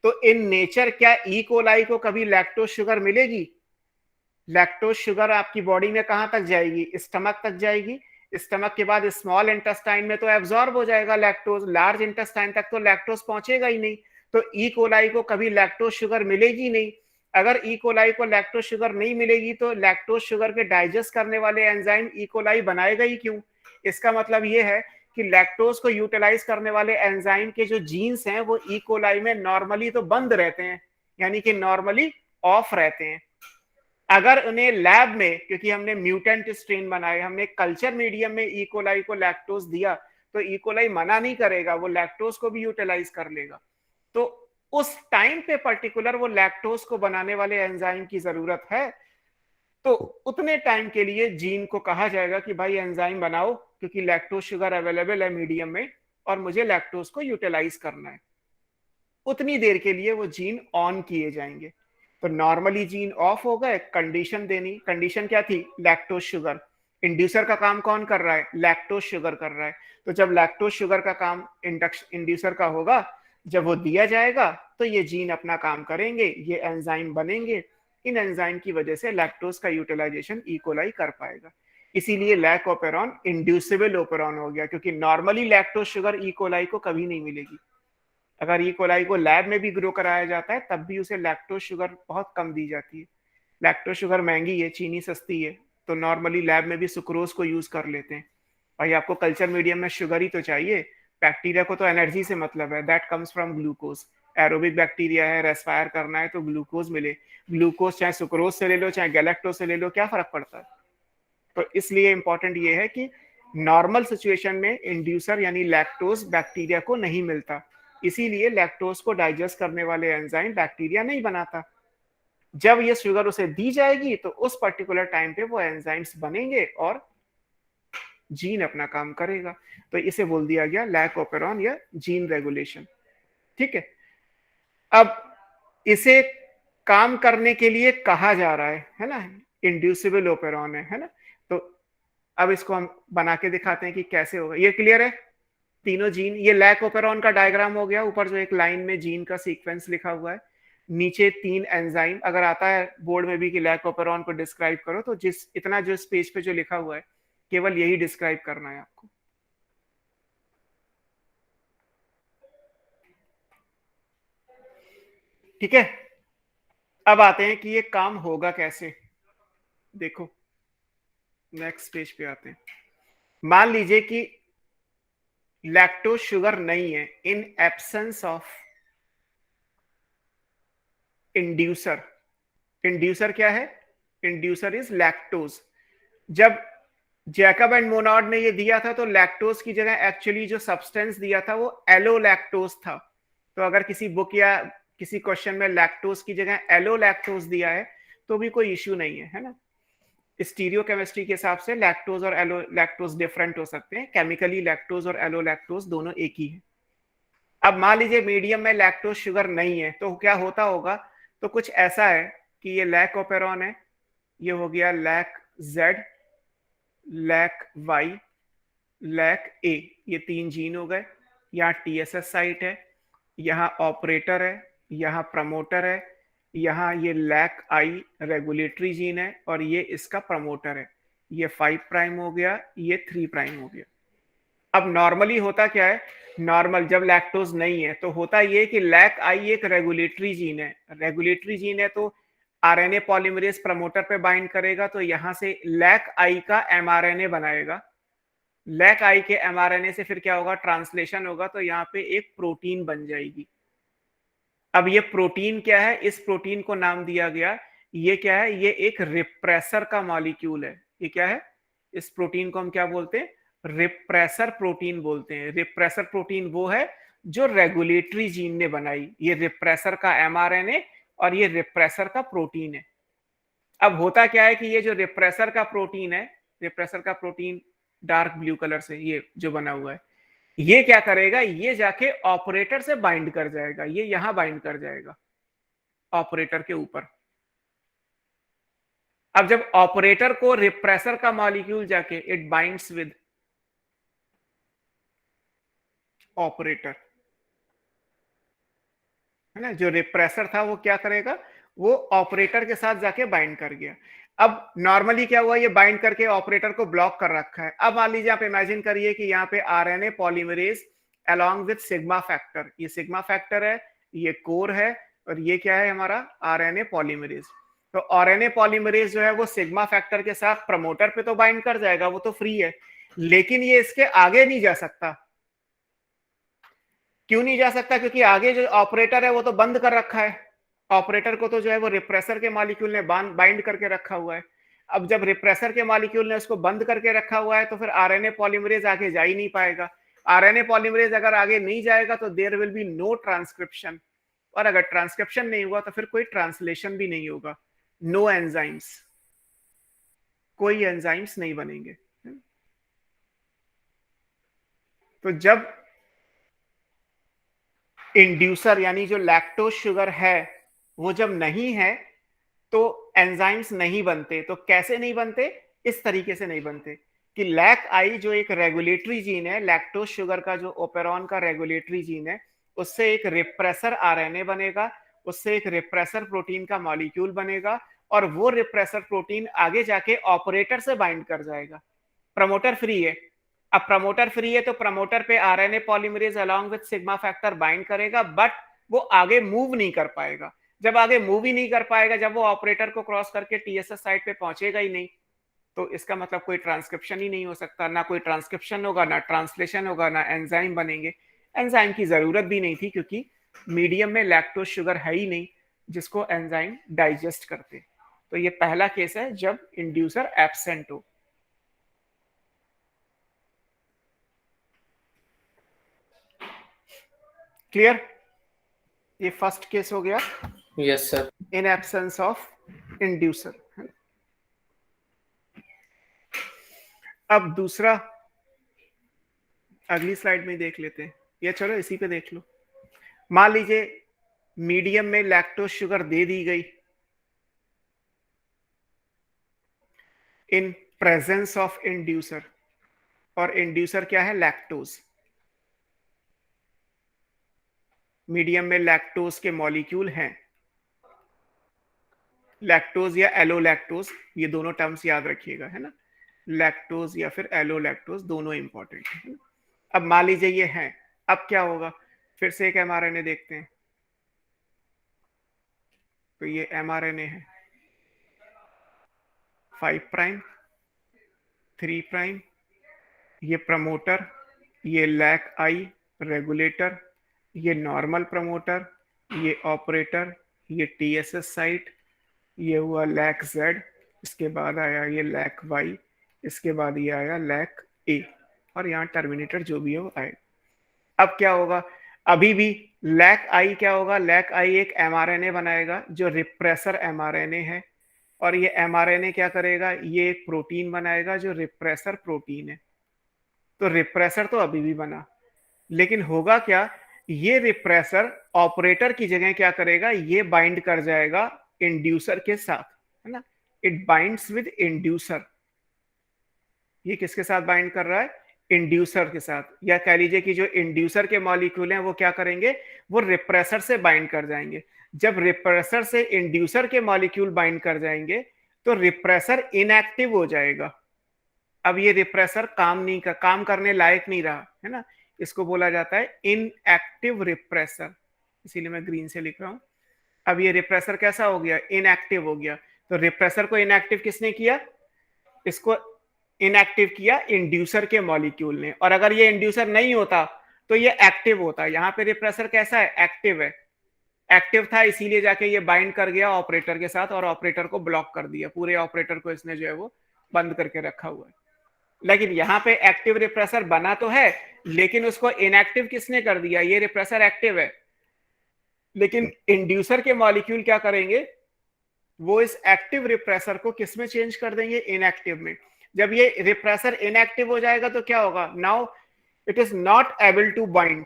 तो इन नेचर क्या ई कोलाई को कभी लैक्टोज शुगर मिलेगी? लैक्टोज शुगर आपकी बॉडी में कहां तक जाएगी? स्टमक तक जाएगी। स्टमक के बाद स्मॉल इंटेस्टाइन में तो एब्जॉर्ब हो जाएगा लैक्टोज, लार्ज इंटेस्टाइन तक तो लैक्टोज पहुंचेगा ही नहीं। तो ई कोलाई को कभी लैक्टोज शुगर मिलेगी नहीं। अगर ई कोलाई को लैक्टोज शुगर नहीं मिलेगी तो लैक्टोज शुगर के डाइजेस्ट करने वाले एंजाइम ई कोलाई बनाएगा ही क्यों? इसका मतलब ये है कि लैक्टोज को यूटिलाइज करने वाले एंजाइम के जो जीन्स हैं वो ई कोलाई में नॉर्मली तो बंद रहते हैं, यानी कि नॉर्मली ऑफ रहते हैं। अगर उन्हें लैब में, क्योंकि हमने म्यूटेंट स्ट्रेन बनाए, हमने कल्चर मीडियम में ई कोलाई को लैक्टोज दिया, तो ई कोलाई मना नहीं करेगा, वो लैक्टोज को भी यूटिलाइज कर लेगा। तो उस टाइम पे पर्टिकुलर वो लैक्टोज को बनाने वाले एंजाइम की जरूरत है, तो उतने टाइम के लिए जीन को कहा जाएगा कि भाई एंजाइम बनाओ, क्योंकि लैक्टोज शुगर अवेलेबल है मीडियम में और मुझे लैक्टोज को यूटिलाइज करना है। उतनी देर के लिए वो जीन ऑन किए जाएंगे। तो नॉर्मली जीन ऑफ हो गए, कंडीशन देनी, कंडीशन क्या थी? Lactose sugar. इंड्यूसर का काम कौन कर रहा है? लैक्टोज शुगर कर रहा है। तो जब लैक्टोज शुगर का काम इंड्यूसर का होगा, जब वो दिया जाएगा तो ये जीन अपना काम करेंगे, ये एंजाइम बनेंगे, इन एंजाइम की वजह से लैक्टोज का यूटिलाइजेशन ई कोलाई कर पाएगा। इसीलिए लैक ओपेरॉन इंड्यूसिबल ओपेरॉन हो गया, क्योंकि normally lactose sugar E coli को कभी नहीं मिलेगी। अगर ई कोलाई को लैब में भी ग्रो कराया जाता है तब भी उसे लैक्टोज शुगर बहुत कम दी जाती है। लैक्टोज शुगर महंगी है, चीनी सस्ती है, तो नॉर्मली लैब में भी सुक्रोज को यूज कर लेते हैं। भाई आपको कल्चर मीडियम में शुगर ही तो चाहिए, बैक्टीरिया को तो एनर्जी से मतलब है, that comes from glucose. Aerobic bacteria है, रेस्पायर करना है तो ग्लूकोज मिले। ग्लूकोज चाहे सुक्रोज से ले लो चाहे गैलेक्टोज से ले लो, क्या फर्क पड़ता है? तो इसलिए इंपॉर्टेंट ये है कि नॉर्मल सिचुएशन में इंड्यूसर यानी लैक्टोज बैक्टीरिया को नहीं मिलता, इसीलिए लैक्टोज को डाइजेस्ट करने वाले एंजाइम बैक्टीरिया नहीं बनाता। जब ये शुगर उसे दी जाएगी तो उस पर्टिकुलर टाइम पे वो एंजाइम्स बनेंगे और जीन अपना काम करेगा। तो इसे बोल दिया गया लैक ओपेरॉन या जीन रेगुलेशन। ठीक है, अब इसे काम करने के लिए कहा जा रहा है ना, इंड्यूसिबल ओपेरॉन है ना। तो अब इसको हम बना के दिखाते हैं कि कैसे होगा। ये क्लियर है? तीनों जीन, ये लैक ओपेरॉन का डायग्राम हो गया। ऊपर जो एक लाइन में जीन का सीक्वेंस लिखा हुआ है, नीचे 3 एंजाइम। अगर आता है बोर्ड में भी कि लैक ओपेरॉन को डिस्क्राइब करो, तो जिस इतना जो इस पेज पे जो लिखा हुआ है केवल यही डिस्क्राइब करना है आपको। ठीक है, अब आते हैं कि ये काम होगा कैसे। देखो नेक्स्ट पेज पे आते हैं। मान लीजिए कि लैक्टोज शुगर नहीं है, in absence of inducer. Inducer क्या है? Inducer is lactose. जब जैकब एंड मोनार्ड ने ये दिया था तो लैक्टोज की जगह एक्चुअली जो सब्सटेंस दिया था वो एलोलैक्टोज था। तो अगर किसी बुक या किसी क्वेश्चन में लैक्टोज की जगह एलोलैक्टोज दिया है तो भी कोई इश्यू नहीं है ना। स्टीरियो केमिस्ट्री के हिसाब से लैक्टोज और एलोलैक्टोज डिफरेंट हो सकते हैं, केमिकली लैक्टोज और एलोलैक्टोज दोनों एक ही है। अब मान लीजिए मीडियम में लैक्टोज शुगर नहीं है, तो क्या होता होगा? तो कुछ ऐसा है कि ये लैक ओपेरॉन है, ये हो गया lac Z, lac Y, lac A, ये 3 जीन हो गए। यहाँ टीएसएस साइट है, यहाँ ऑपरेटर है, यहाँ प्रमोटर है, यहाँ ये लैक आई रेगुलेटरी जीन है और ये इसका प्रमोटर है। ये 5 प्राइम हो गया, ये 3 प्राइम हो गया। अब नॉर्मली होता क्या है? नॉर्मल जब लैक्टोज नहीं है तो होता ये कि लैक आई एक रेगुलेटरी जीन है। रेगुलेटरी जीन है तो आरएनए पॉलीमरेज प्रमोटर पे बाइंड करेगा, तो यहां से लैक आई का एमआरएनए बनाएगा। लैक आई के एमआरएनए से फिर क्या होगा? ट्रांसलेशन होगा, तो यहाँ पे एक प्रोटीन बन जाएगी। अब ये प्रोटीन क्या है? इस प्रोटीन को नाम दिया गया, ये क्या है? ये एक रिप्रेसर का मॉलिक्यूल है। ये क्या है? इस प्रोटीन को हम क्या बोलते हैं? रिप्रेसर प्रोटीन बोलते हैं। रिप्रेसर प्रोटीन वो है जो रेगुलेटरी जीन ने बनाई। ये रिप्रेसर का एमआरएनए और ये रिप्रेसर का प्रोटीन है। अब होता क्या है कि ये जो रिप्रेसर का प्रोटीन है, रिप्रेसर का प्रोटीन डार्क ब्लू कलर से ये जो बना हुआ है, ये क्या करेगा? ये जाके ऑपरेटर से बाइंड कर जाएगा। ये यहां बाइंड कर जाएगा ऑपरेटर के ऊपर। अब जब ऑपरेटर को रिप्रेसर का मॉलिक्यूल जाके इट बाइंड्स विद ऑपरेटर, है ना, जो रिप्रेसर था वो क्या करेगा? वो ऑपरेटर के साथ जाके बाइंड कर गया। अब नॉर्मली क्या हुआ? ये बाइंड करके ऑपरेटर को ब्लॉक कर रखा है। अब मान लीजिए आप इमेजिन करिए कि यहाँ पे RNA polymerase along with sigma factor, ये सिग्मा फैक्टर है, ये कोर है, और ये क्या है हमारा आरएनए पॉलीमरेज। तो आरएनए पॉलीमरेज जो है वो सिग्मा फैक्टर के साथ प्रमोटर पे तो बाइंड कर जाएगा, वो तो फ्री है, लेकिन ये इसके आगे नहीं जा सकता। क्यों नहीं जा सकता? क्योंकि आगे जो ऑपरेटर है वो तो बंद कर रखा है। ऑपरेटर को तो जो है वो रिप्रेसर के मॉलिक्यूल ने बाइंड करके रखा हुआ है। अब जब रिप्रेसर के मॉलिक्यूल ने उसको बंद करके रखा हुआ है तो फिर आरएनए पॉलीमरेज आगे जा ही नहीं पाएगा। आरएनए पॉलीमरेज अगर आगे नहीं जाएगा तो there will be no transcription, और अगर ट्रांसक्रिप्शन नहीं हुआ तो फिर कोई ट्रांसलेशन भी नहीं होगा। नो एंजाइम्स, कोई एंजाइम्स नहीं बनेंगे। तो जब इंड्यूसर यानी जो लैक्टोज शुगर है वो जब नहीं है तो एंजाइम्स नहीं बनते। तो कैसे नहीं बनते? इस तरीके से नहीं बनते कि लैक आई जो एक रेगुलेटरी जीन है, लैक्टोज शुगर का जो ओपेरॉन का रेगुलेटरी जीन है, उससे एक रिप्रेसर आरएनए बनेगा, उससे एक रिप्रेसर प्रोटीन का मॉलिक्यूल बनेगा, और वो रिप्रेसर प्रोटीन आगे जाके ऑपरेटर से बाइंड कर जाएगा। प्रमोटर फ्री है। अब प्रमोटर फ्री है तो प्रमोटर पे RNA polymerase along with sigma factor bind करेगा, बट वो आगे मूव नहीं कर पाएगा। जब आगे मूव ही नहीं कर पाएगा, जब वो ऑपरेटर को क्रॉस करके टीएसएस साइट पे पहुंचेगा ही नहीं, तो इसका मतलब कोई ट्रांसक्रिप्शन ही नहीं हो सकता। ना कोई ट्रांसक्रिप्शन होगा, ना ट्रांसलेशन होगा, ना एंजाइम बनेंगे। एंजाइम की जरूरत भी नहीं थी क्योंकि मीडियम में लैक्टोज शुगर है ही नहीं जिसको एंजाइम डाइजेस्ट करते। तो ये पहला केस है जब इंड्यूसर एब्सेंट हो। क्लियर? ये फर्स्ट केस हो गया, yes sir. In absence of inducer. अब दूसरा अगली स्लाइड में देख लेते हैं, या चलो इसी पे देख लो। मान लीजिए मीडियम में लैक्टोज शुगर दे दी गई इन प्रेजेंस ऑफ इंड्यूसर, और इंड्यूसर क्या है? लैक्टोज। मीडियम में लैक्टोज के मॉलिक्यूल हैं, लैक्टोज या एलोलैक्टोज, ये दोनों टर्म्स याद रखिएगा, है ना। लैक्टोज या फिर एलोलैक्टोज दोनों इंपॉर्टेंट है। अब मान लीजिए ये हैं, अब क्या होगा? फिर से एक एमआरएनए देखते हैं। तो ये एमआरएनए है 5 प्राइम 3 प्राइम, ये प्रमोटर, ये लैक आई रेगुलेटर, ये नॉर्मल प्रमोटर, ये ऑपरेटर, ये टीएसएस साइट, ये हुआ लैक जेड, इसके बाद आया ये लैक वाई, इसके बाद ये आया लैक ए, और यहाँ टर्मिनेटर जो भी है वो आएगा। अब क्या होगा? अभी भी लैक आई क्या होगा? लैक आई एक एमआरएनए बनाएगा जो रिप्रेसर एमआरएनए है, और ये एमआरएनए क्या करेगा? ये एक प्रोटीन बनाएगा जो रिप्रेसर प्रोटीन है। तो रिप्रेसर तो अभी भी बना, लेकिन होगा क्या? ये रिप्रेसर ऑपरेटर की जगह क्या करेगा? ये बाइंड कर जाएगा इंड्यूसर के साथ, है ना। It binds with inducer. ये किसके साथ बाइंड कर रहा है? इंड्यूसर के साथ। या कह लीजिए कि जो इंड्यूसर के मॉलिक्यूल हैं वो क्या करेंगे? वो रिप्रेसर से बाइंड कर जाएंगे। जब रिप्रेसर से इंड्यूसर के मॉलिक्यूल बाइंड कर जाएंगे तो रिप्रेसर इनएक्टिव हो जाएगा। अब ये रिप्रेसर काम करने लायक नहीं रहा, है ना। इसको बोला जाता है इनएक्टिव रिप्रेसर, इसीलिए मैं ग्रीन से लिख रहा हूं। अब ये रिप्रेसर कैसा हो गया? इनएक्टिव हो गया। तो रिप्रेसर को इनएक्टिव किसने किया? इसको इनएक्टिव किया इंड्यूसर के मॉलिक्यूल ने। और अगर ये इंड्यूसर नहीं होता तो ये एक्टिव होता। यहाँ पे रिप्रेसर कैसा है? एक्टिव है। एक्टिव था इसीलिए जाके ये बाइंड कर गया ऑपरेटर के साथ और ऑपरेटर को ब्लॉक कर दिया। पूरे ऑपरेटर को इसने जो है वो बंद करके रखा हुआ है। लेकिन यहाँ पे एक्टिव रिप्रेसर बना तो है, लेकिन उसको इनएक्टिव किसने कर दिया? ये रिप्रेसर एक्टिव है, लेकिन इंड्यूसर के मॉलिक्यूल क्या करेंगे? वो इस एक्टिव रिप्रेसर को किस में चेंज कर देंगे? इनएक्टिव में। जब ये रिप्रेसर इनएक्टिव हो जाएगा तो क्या होगा? Now it is not able to bind,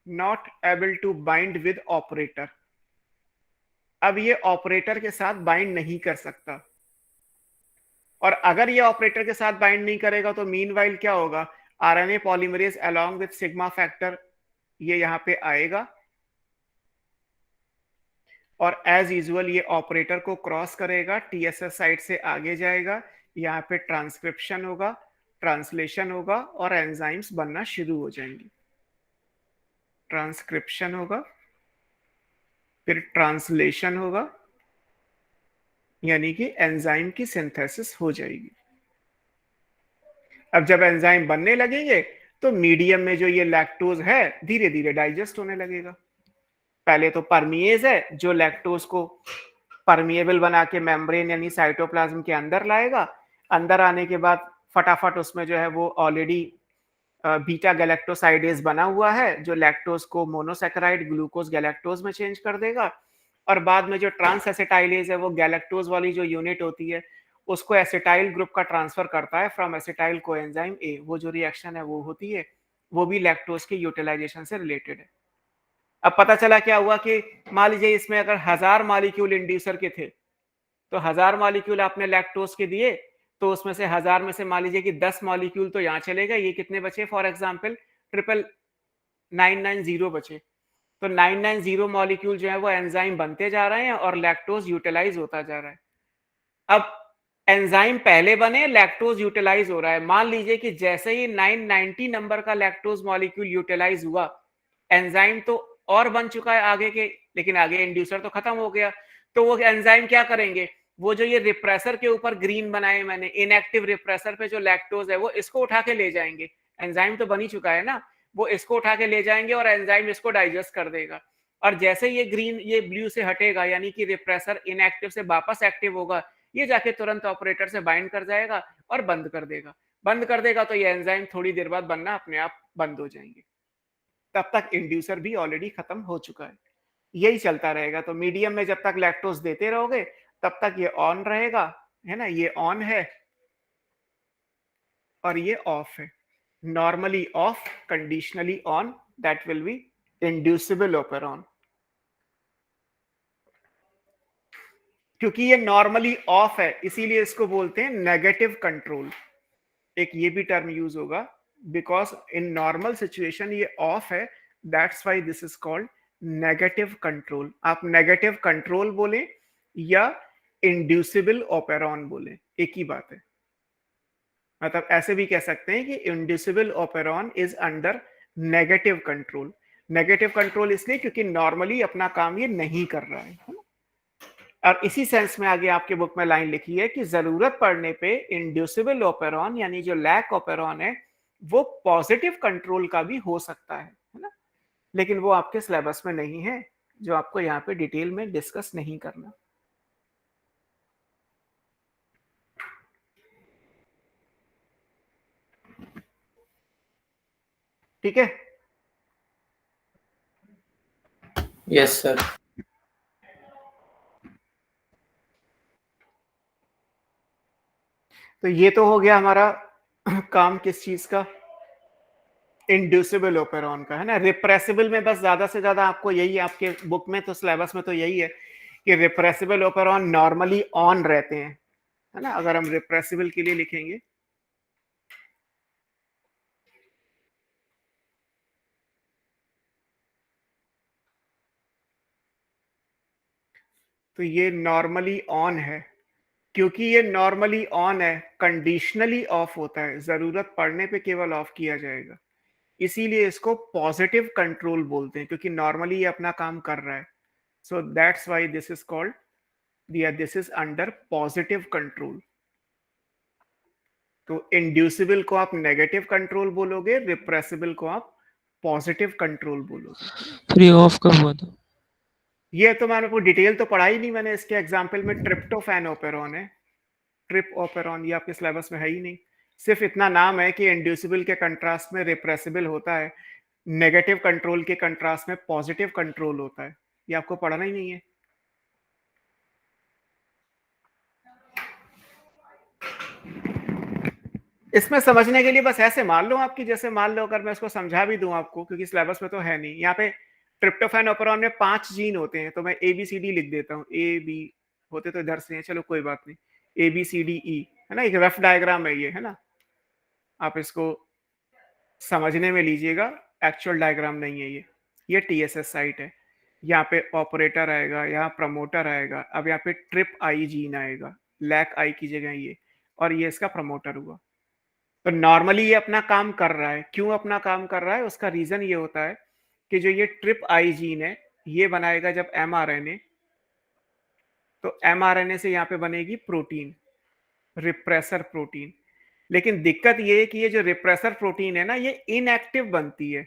not able to bind with operator. अब ये ऑपरेटर के साथ बाइंड नहीं कर सकता, और अगर ये ऑपरेटर के साथ बाइंड नहीं करेगा तो मीनवाइल क्या होगा? RNA polymerase along with sigma factor ये यहां पे आएगा, और एज यूजुअल ये ऑपरेटर को क्रॉस करेगा, टीएसएस साइट से आगे जाएगा, यहाँ पे ट्रांसक्रिप्शन होगा, ट्रांसलेशन होगा, और एंजाइम्स बनना शुरू हो जाएंगे। ट्रांसक्रिप्शन होगा, फिर ट्रांसलेशन होगा, यानी कि एंजाइम की सिंथेसिस हो जाएगी। अब जब एंजाइम बनने लगेंगे तो मीडियम में जो ये लैक्टोज है धीरे धीरे डाइजेस्ट होने लगेगा। पहले तो परमिएज है जो लैक्टोज को परमिएबल बना के मेम्ब्रेन यानी साइटोप्लाज्म के अंदर लाएगा। अंदर आने के बाद फटाफट उसमें जो है वो ऑलरेडी बीटा गैलेक्टोसाइडेज बना हुआ है जो लैक्टोज को मोनोसैकेराइड ग्लूकोज गैलेक्टोज में चेंज कर देगा। और बाद में जो ट्रांस एसिटाइलेज है वो गैलेक्टोज वाली जो यूनिट होती है उसको एसिटाइल ग्रुप का ट्रांसफर करता है फ्रॉम एसिटाइल कोएंजाइम ए। वो जो रिएक्शन है वो होती है, वो भी लैक्टोज की यूटिलाइजेशन से रिलेटेड है। अब पता चला क्या हुआ कि मान लीजिए इसमें अगर 1000 मॉलिक्यूल इंड्यूसर के थे तो 1000 मॉलिक्यूल आपने लैक्टोज के दिए, तो उसमें से 1000 में से मान लीजिए कि 10 मॉलिक्यूल तो यहाँ चले गए, ये कितने बचे? फॉर एग्जांपल 990 बचे। तो 990 मॉलिक्यूल जो है वो एंजाइम बनते जा रहे हैं और लैक्टोज यूटिलाइज होता जा रहा है। अब एंजाइम पहले बने, लैक्टोज यूटिलाइज हो रहा है। मान लीजिए कि जैसे ही 990 नंबर का लैक्टोज मॉलिक्यूल यूटिलाइज हुआ, एंजाइम तो और बन चुका है आगे के, लेकिन आगे इंड्यूसर तो खत्म हो गया। तो वो एंजाइम क्या करेंगे, वो जो ये रिप्रेसर के ऊपर ग्रीन बनाए मैंने, इनएक्टिव रिप्रेसर पे जो लैक्टोज है वो इसको उठा के ले जाएंगे। एंजाइम तो बन ही चुका है ना, वो इसको उठा के ले जाएंगे और एंजाइम इसको डाइजेस्ट कर देगा। और जैसे ये ग्रीन ये ब्लू से हटेगा, यानी कि रिप्रेसर इनएक्टिव से वापस एक्टिव होगा, ये जाके तुरंत ऑपरेटर से बाइंड कर जाएगा और बंद कर देगा। बंद कर देगा तो ये एंजाइम थोड़ी देर बाद बनना अपने आप बंद हो जाएंगे। तब तक इंड्यूसर भी ऑलरेडी खत्म हो चुका है। यही चलता रहेगा। तो मीडियम में जब तक लैक्टोज देते रहोगे तब तक ये ऑन रहेगा, है ना, ये ऑन है और ये ऑफ है। Normally of, conditionally on, that will be inducible operon. क्योंकि ये नॉर्मली ऑफ है इसीलिए इसको बोलते हैं नेगेटिव कंट्रोल। एक ये भी टर्म यूज होगा, बिकॉज इन नॉर्मल सिचुएशन ये ऑफ है, that's why this is called negative control. आप नेगेटिव कंट्रोल बोले या इंड्यूसिबल ऑपेरॉन बोले, एक ही बात है। मतलब ऐसे भी कह सकते हैं कि inducible operon is under negative control. Negative control इसलिए क्योंकि नॉर्मली अपना काम ये नहीं कर रहा है ना? और इसी सेंस में आगे आपके बुक में लाइन लिखी है कि जरूरत पड़ने पे इंड्यूसिबल ऑपेरॉन यानी जो लैक ऑपेरॉन है वो पॉजिटिव कंट्रोल का भी हो सकता है ना, लेकिन वो आपके सिलेबस में नहीं है, जो आपको यहाँ पे डिटेल में डिस्कस नहीं करना। ठीक है? Yes sir. तो ये तो हो गया हमारा काम किस चीज का, इंड्यूसिबल ऑपेरॉन का, है ना। रिप्रेसिबल में बस ज्यादा से ज्यादा आपको यही, आपके बुक में तो सिलेबस में तो यही है कि रिप्रेसिबल ऑपेरॉन नॉर्मली ऑन रहते हैं, है ना। अगर हम रिप्रेसिबल के लिए लिखेंगे तो ये नॉर्मली ऑन है। क्योंकि ये नॉर्मली ऑन है, कंडीशनली ऑफ होता है, जरूरत पड़ने पे केवल ऑफ किया जाएगा। इसीलिए इसको पॉजिटिव कंट्रोल बोलते हैं, क्योंकि नॉर्मली ये अपना काम कर रहा है। So that's why this is called, this is under positive control. तो इंड्यूसिबल को आप नेगेटिव कंट्रोल बोलोगे, रिप्रेसिबल को आप पॉजिटिव कंट्रोल बोलोगे। फिर ये ऑफ कब हुआ था? ये तो मैंने आपको डिटेल तो पढ़ा ही नहीं मैंने। इसके एग्जाम्पल में ट्रिप्टोफैन ऑपेरॉन है, ट्रिप ऑपेरॉन, ये आपके सिलेबस में है ही नहीं। सिर्फ इतना नाम है कि इंड्यूसिबल के कंट्रास्ट में रिप्रेसिबल होता है, नेगेटिव कंट्रोल के कंट्रास्ट में पॉजिटिव कंट्रोल होता है। ये आपको पढ़ना ही नहीं है। इसमें समझने के लिए बस ऐसे मान लो आपकी, जैसे मान लो अगर मैं इसको समझा भी दूं आपको, क्योंकि सिलेबस में तो है नहीं। यहाँ पे ट्रिप्टोफैन ऑपेरॉन में 5 जीन होते हैं, तो मैं ABCD लिख देता हूँ। ए बी होते तो इधर से हैं, चलो कोई बात नहीं, ABCDE, है ना। एक रफ डायग्राम है ये, है ना। आप इसको समझने में लीजिएगा, एक्चुअल डायग्राम नहीं है ये TSS साइट है। यहाँ पे ऑपरेटर आएगा, यहाँ प्रमोटर आएगा। अब यहाँ पे ट्रिप आई जीन आएगा, लैक आई की जगह ये, और ये इसका प्रमोटर हुआ। तो नॉर्मली ये अपना काम कर रहा है। क्यों अपना काम कर रहा है, उसका रीजन ये होता है कि जो ये ट्रिप आई जीन है ये बनाएगा जब mRNA, तो mRNA से यहाँ पे बनेगी प्रोटीन, रिप्रेसर प्रोटीन। लेकिन दिक्कत ये है कि ये जो रिप्रेसर प्रोटीन है ना, ये इनएक्टिव बनती है।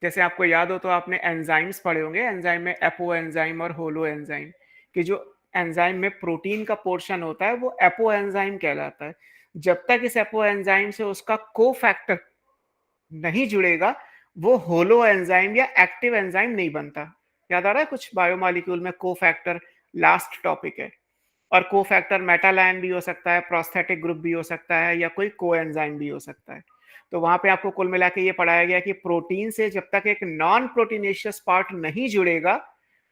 जैसे आपको याद हो तो आपने एंजाइम्स पढ़े होंगे, एंजाइम में एपो एंजाइम और होलो एंजाइम, कि जो एंजाइम में प्रोटीन का पोर्शन होता है वो एपो एंजाइम कहलाता है। जब तक इस एपो एंजाइम से उसका कोफैक्टर नहीं जुड़ेगा, वो होलो एंजाइम या एक्टिव एंजाइम नहीं बनता। याद आ रहा है कुछ बायोमॉलिक्यूल में कोफैक्टर लास्ट टॉपिक है, और कोफैक्टर मेटालाइन भी हो सकता है, प्रोस्थेटिक ग्रुप भी हो सकता है, या कोई कोएंजाइम भी हो सकता है। तो वहां पे आपको कुल मिला के ये पढ़ाया गया कि प्रोटीन से जब तक एक नॉन प्रोटीनेशियस पार्ट नहीं जुड़ेगा,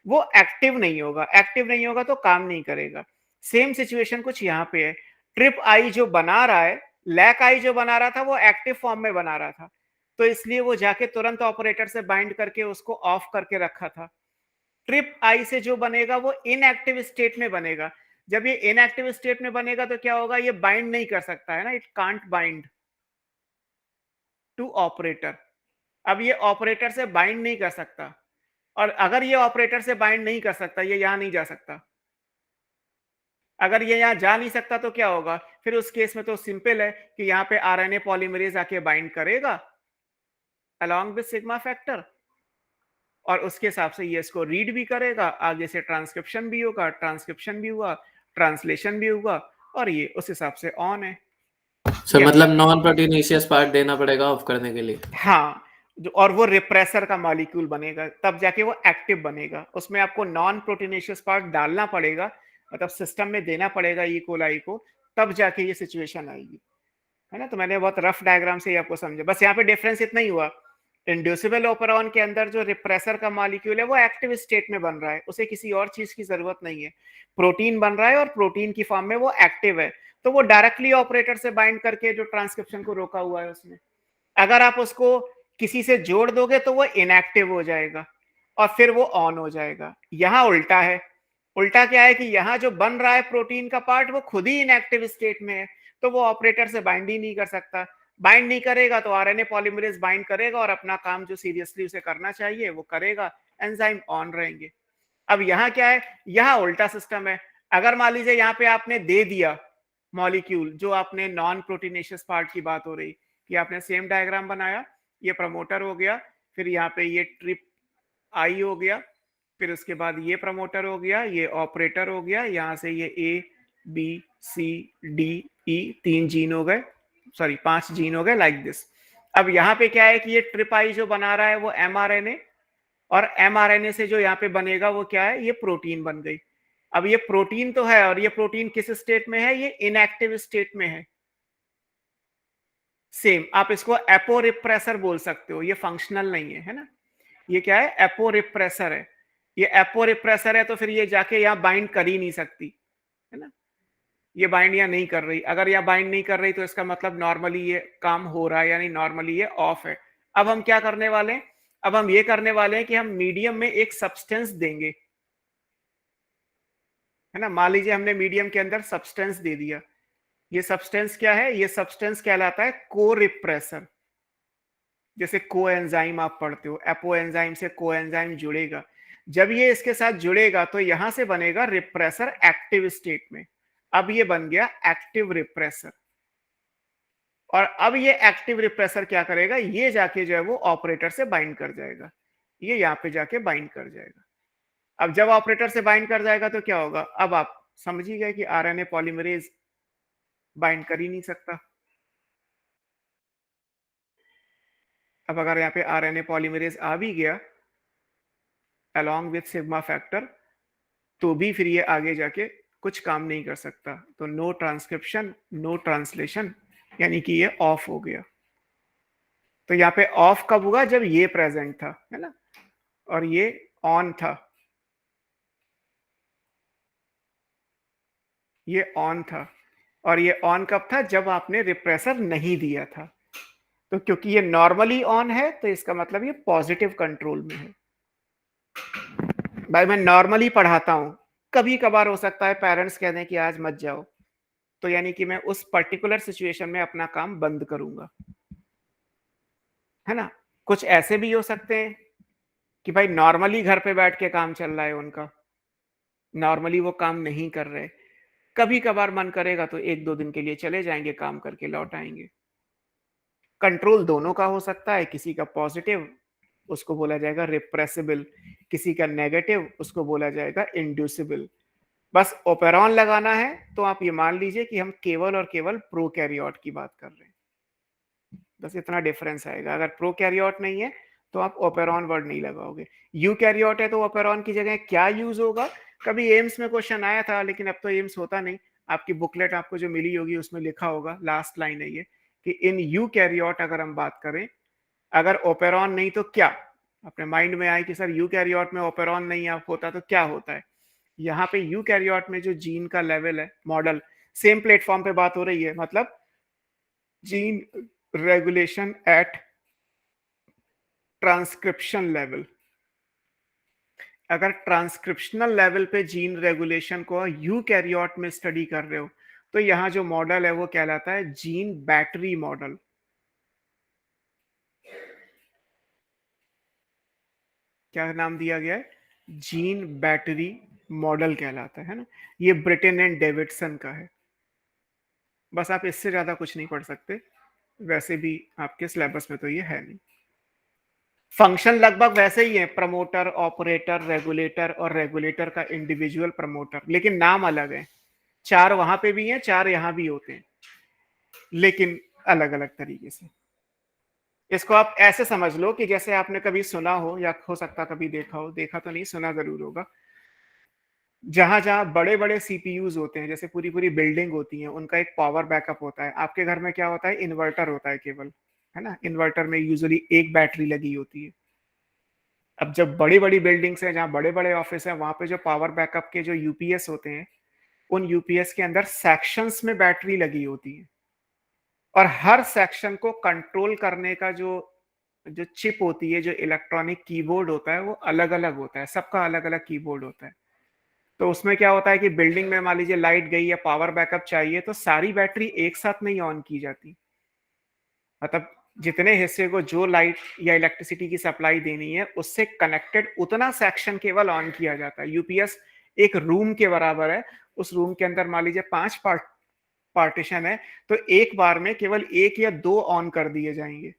वो एक्टिव नहीं होगा। एक्टिव नहीं होगा तो काम नहीं करेगा। सेम सिचुएशन कुछ यहाँ पे है। ट्रिप आई जो बना रहा है, लैक आई जो बना रहा था, वो एक्टिव फॉर्म में बना रहा था, तो इसलिए वो जाके तुरंत ऑपरेटर से बाइंड करके उसको ऑफ करके रखा था। ट्रिप आई से जो बनेगा वो इनएक्टिव स्टेट में बनेगा। जब ये इनएक्टिव स्टेट में बनेगा तो क्या होगा, ये बाइंड नहीं कर सकता है ना, it can't bind to operator. अब ये ऑपरेटर से बाइंड नहीं कर सकता, और अगर ये ऑपरेटर से बाइंड नहीं कर सकता, ये यहां नहीं जा सकता। अगर ये यहां जा नहीं सकता तो क्या होगा, फिर उस केस में तो सिंपल है कि यहाँ पे आरएनए पॉलीमरेज आके बाइंड करेगा अलॉन्ग विद सिग्मा फैक्टर, और उसके हिसाब से ये इसको रीड भी करेगा, आगे से ट्रांसक्रिप्शन भी होगा, ट्रांसक्रिप्शन भी हुआ, ट्रांसलेशन भी होगा, और ये उस हिसाब से ऑन है। सर मतलब नॉन प्रोटीनेशियस पार्ट देना पड़ेगा ऑफ करने के लिए। हाँ, और वो रिप्रेसर का मॉलिक्यूल बनेगा, तब जाके वो एक्टिव बनेगा। उसमें आपको नॉन प्रोटीनेशियस पार्ट डालना पड़ेगा, मतलब सिस्टम में देना पड़ेगा ई कोलाई को, तब जाके ये सिचुएशन आएगी, है ना। तो मैंने बहुत रफ डायग्राम से ही आपको समझा, बस यहाँ पे डिफरेंस इतना ही हुआ, इंड्यूसिबल ऑपरेरॉन के अंदर जो रिप्रेसर का मॉलिक्यूल है वो एक्टिव स्टेट में बन रहा है, उसे किसी और चीज की जरूरत नहीं है। प्रोटीन बन रहा है और प्रोटीन की फॉर्म में वो एक्टिव है, तो वो डायरेक्टली ऑपरेटर से बाइंड करके जो ट्रांसक्रिप्शन को रोका हुआ है उसने, अगर आप उसको किसी से जोड़ दोगे तो वो इनएक्टिव हो जाएगा और फिर वो ऑन हो जाएगा। यहां उल्टा है। उल्टा क्या है कि यहां जो बन रहा है प्रोटीन का पार्ट, वो खुद ही इनएक्टिव स्टेट में है, तो वो ऑपरेटर से बाइंड ही नहीं कर सकता। बाइंड नहीं करेगा तो आरएनए पॉलीमरेज बाइंड करेगा और अपना काम जो सीरियसली उसे करना चाहिए वो करेगा, एंजाइम ऑन रहेंगे। अब यहाँ क्या है, यहाँ उल्टा सिस्टम है। अगर मान लीजिए यहाँ पे आपने दे दिया मॉलिक्यूल, जो आपने नॉन प्रोटीनेशियस पार्ट की बात हो रही, कि आपने सेम डायग्राम बनाया, ये प्रमोटर हो गया, फिर यहाँ पे ये ट्रिप आई हो गया, फिर उसके बाद ये प्रमोटर हो गया, ये ऑपरेटर हो गया, यहाँ से ये a b c d e 3 gene हो गए, सॉरी 5 जीन हो गए, लाइक दिस। अब यहाँ पे क्या है कि ये ट्रिप आई जो बना रहा है वो mRNA, और mRNA से जो यहाँ पे बनेगा वो क्या है, ये प्रोटीन बन गई। अब ये प्रोटीन तो है, और ये प्रोटीन किस स्टेट में है, ये इनएक्टिव स्टेट में है। सेम आप इसको एपो रिप्रेसर बोल सकते हो, ये फंक्शनल नहीं है ना। ये क्या है, एपो रिप्रेसर है। ये एपो रिप्रेसर है तो फिर ये जाके यहाँ बाइंड कर ही नहीं सकती, है ना। ये बाइंड यहाँ नहीं कर रही, अगर यहाँ बाइंड नहीं कर रही तो इसका मतलब नॉर्मली ये काम हो रहा है, यानी नॉर्मली ये ऑफ है। अब हम क्या करने वाले हैं, अब हम ये करने वाले हैं कि हम मीडियम में एक सब्सटेंस देंगे, है ना। मान लीजिए हमने मीडियम के अंदर सब्सटेंस दे दिया, ये सब्सटेंस क्या है, ये सब्सटेंस कहलाता है को रिप्रेसर। जैसे कोएंजाइम आप पढ़ते हो, एपो एंजाइम से कोएंजाइम जुड़ेगा, जब ये इसके साथ जुड़ेगा तो यहां से बनेगा रिप्रेसर एक्टिव स्टेट में। अब ये बन गया एक्टिव रिप्रेसर, और अब ये एक्टिव रिप्रेसर क्या करेगा, ये जाके जो है वो ऑपरेटर से बाइंड कर जाएगा, ये यहाँ पे जाके बाइंड कर जाएगा। अब जब ऑपरेटर से बाइंड कर जाएगा तो क्या होगा, अब आप समझ ही गए कि आरएनए पॉलीमरेज बाइंड कर ही नहीं सकता। अब अगर यहाँ पे आरएनए पॉलीमरेज आ भी गया अलॉन्ग विथ सिग्मा फैक्टर, तो भी फिर ये आगे जाके कुछ काम नहीं कर सकता। तो नो ट्रांसक्रिप्शन, नो ट्रांसलेशन, यानी कि ये ऑफ हो गया। तो यहाँ पे ऑफ कब हुआ, जब ये प्रेजेंट था, है ना, और ये ऑन था, ये ऑन था। और ये ऑन कब था, जब आपने रिप्रेसर नहीं दिया था। तो क्योंकि ये नॉर्मली ऑन है तो इसका मतलब ये पॉजिटिव कंट्रोल में है। भाई मैं नॉर्मली पढ़ाता हूं, कभी कभार हो सकता है पेरेंट्स कह दें कि आज मत जाओ, तो यानी कि मैं उस पर्टिकुलर सिचुएशन में अपना काम बंद करूंगा, है ना। कुछ ऐसे भी हो सकते हैं कि भाई नॉर्मली घर पे बैठ के काम चल रहा है उनका, नॉर्मली वो काम नहीं कर रहे, कभी कभार मन करेगा तो 1-2 दिन के लिए चले जाएंगे, काम करके लौट आएंगे। कंट्रोल दोनों का हो सकता है, किसी का पॉजिटिव उसको बोला जाएगा रिप्रेसिबल, किसी का नेगेटिव उसको बोला जाएगा इंड्यूसिबल। बस ओपेरॉन लगाना है तो आप ये मान लीजिए कि हम केवल और केवल प्रोकैरियोट की बात कर रहे हैं, बस इतना डिफरेंस आएगा। अगर प्रोकैरियोट नहीं है तो आप ओपेरॉन वर्ड नहीं लगाओगे। यूकैरियोट है तो ओपेरॉन की जगह क्या यूज होगा? कभी एम्स में क्वेश्चन आया था, लेकिन अब तो एम्स होता नहीं। आपकी बुकलेट आपको जो मिली होगी उसमें लिखा होगा, लास्ट लाइन है ये, कि इन यूकैरियोट अगर हम बात करें, अगर ओपेरॉन नहीं तो क्या? अपने माइंड में आए कि सर यूकैरियोट में ओपेरॉन नहीं होता तो क्या होता है? यहाँ पे यूकैरियोट में जो जीन का लेवल है, मॉडल, सेम प्लेटफॉर्म पे बात हो रही है, मतलब gene regulation at transcription level. अगर ट्रांसक्रिप्शनल लेवल पे जीन रेगुलेशन को यूकैरियोट में स्टडी कर रहे हो, तो यहाँ जो मॉडल है वो कहलाता है जीन बैटरी मॉडल। क्या नाम दिया गया है? जीन बैटरी मॉडल कहलाता है ना। ये ब्रिटेन एंड डेविडसन का है। बस आप इससे ज्यादा कुछ नहीं पढ़ सकते, वैसे भी आपके सिलेबस में तो ये है नहीं। फंक्शन लगभग वैसे ही है, प्रमोटर, ऑपरेटर, रेगुलेटर और रेगुलेटर का इंडिविजुअल प्रमोटर, लेकिन नाम अलग है। 4 वहां पे भी हैं, 4 यहां भी होते हैं, लेकिन अलग अलग तरीके से। इसको आप ऐसे समझ लो कि जैसे आपने कभी सुना हो, या हो सकता कभी देखा हो, देखा तो नहीं, सुना जरूर होगा, जहां जहां बड़े बड़े सीपीयूज होते हैं, जैसे पूरी पूरी बिल्डिंग होती है, उनका एक पावर बैकअप होता है। आपके घर में क्या होता है? इन्वर्टर होता है केवल, है ना। इन्वर्टर में यूजुअली एक बैटरी लगी होती है। अब जब बड़ी बड़ी बिल्डिंग्स हैं, जहाँ बड़े बड़े ऑफिस हैं, वहां पे जो पावर बैकअप के जो यूपीएस होते हैं, उन यूपीएस के अंदर सेक्शंस में बैटरी लगी होती है, और हर सेक्शन को कंट्रोल करने का जो जो चिप होती है, जो इलेक्ट्रॉनिक कीबोर्ड होता है, वो अलग अलग होता है, सबका अलग अलग कीबोर्ड होता है। तो उसमें क्या होता है कि बिल्डिंग में मान लीजिए लाइट गई या पावर बैकअप चाहिए, तो सारी बैटरी एक साथ नहीं ऑन की जाती। मतलब जितने हिस्से को जो लाइट या इलेक्ट्रिसिटी की सप्लाई देनी है, उससे कनेक्टेड उतना सेक्शन केवल ऑन किया जाता है। यूपीएस एक रूम के बराबर है। उस रूम के अंदर मान लीजिए 5 पार्टीशन है, तो एक बार में केवल 1 या 2 ऑन कर दिए जाएंगे।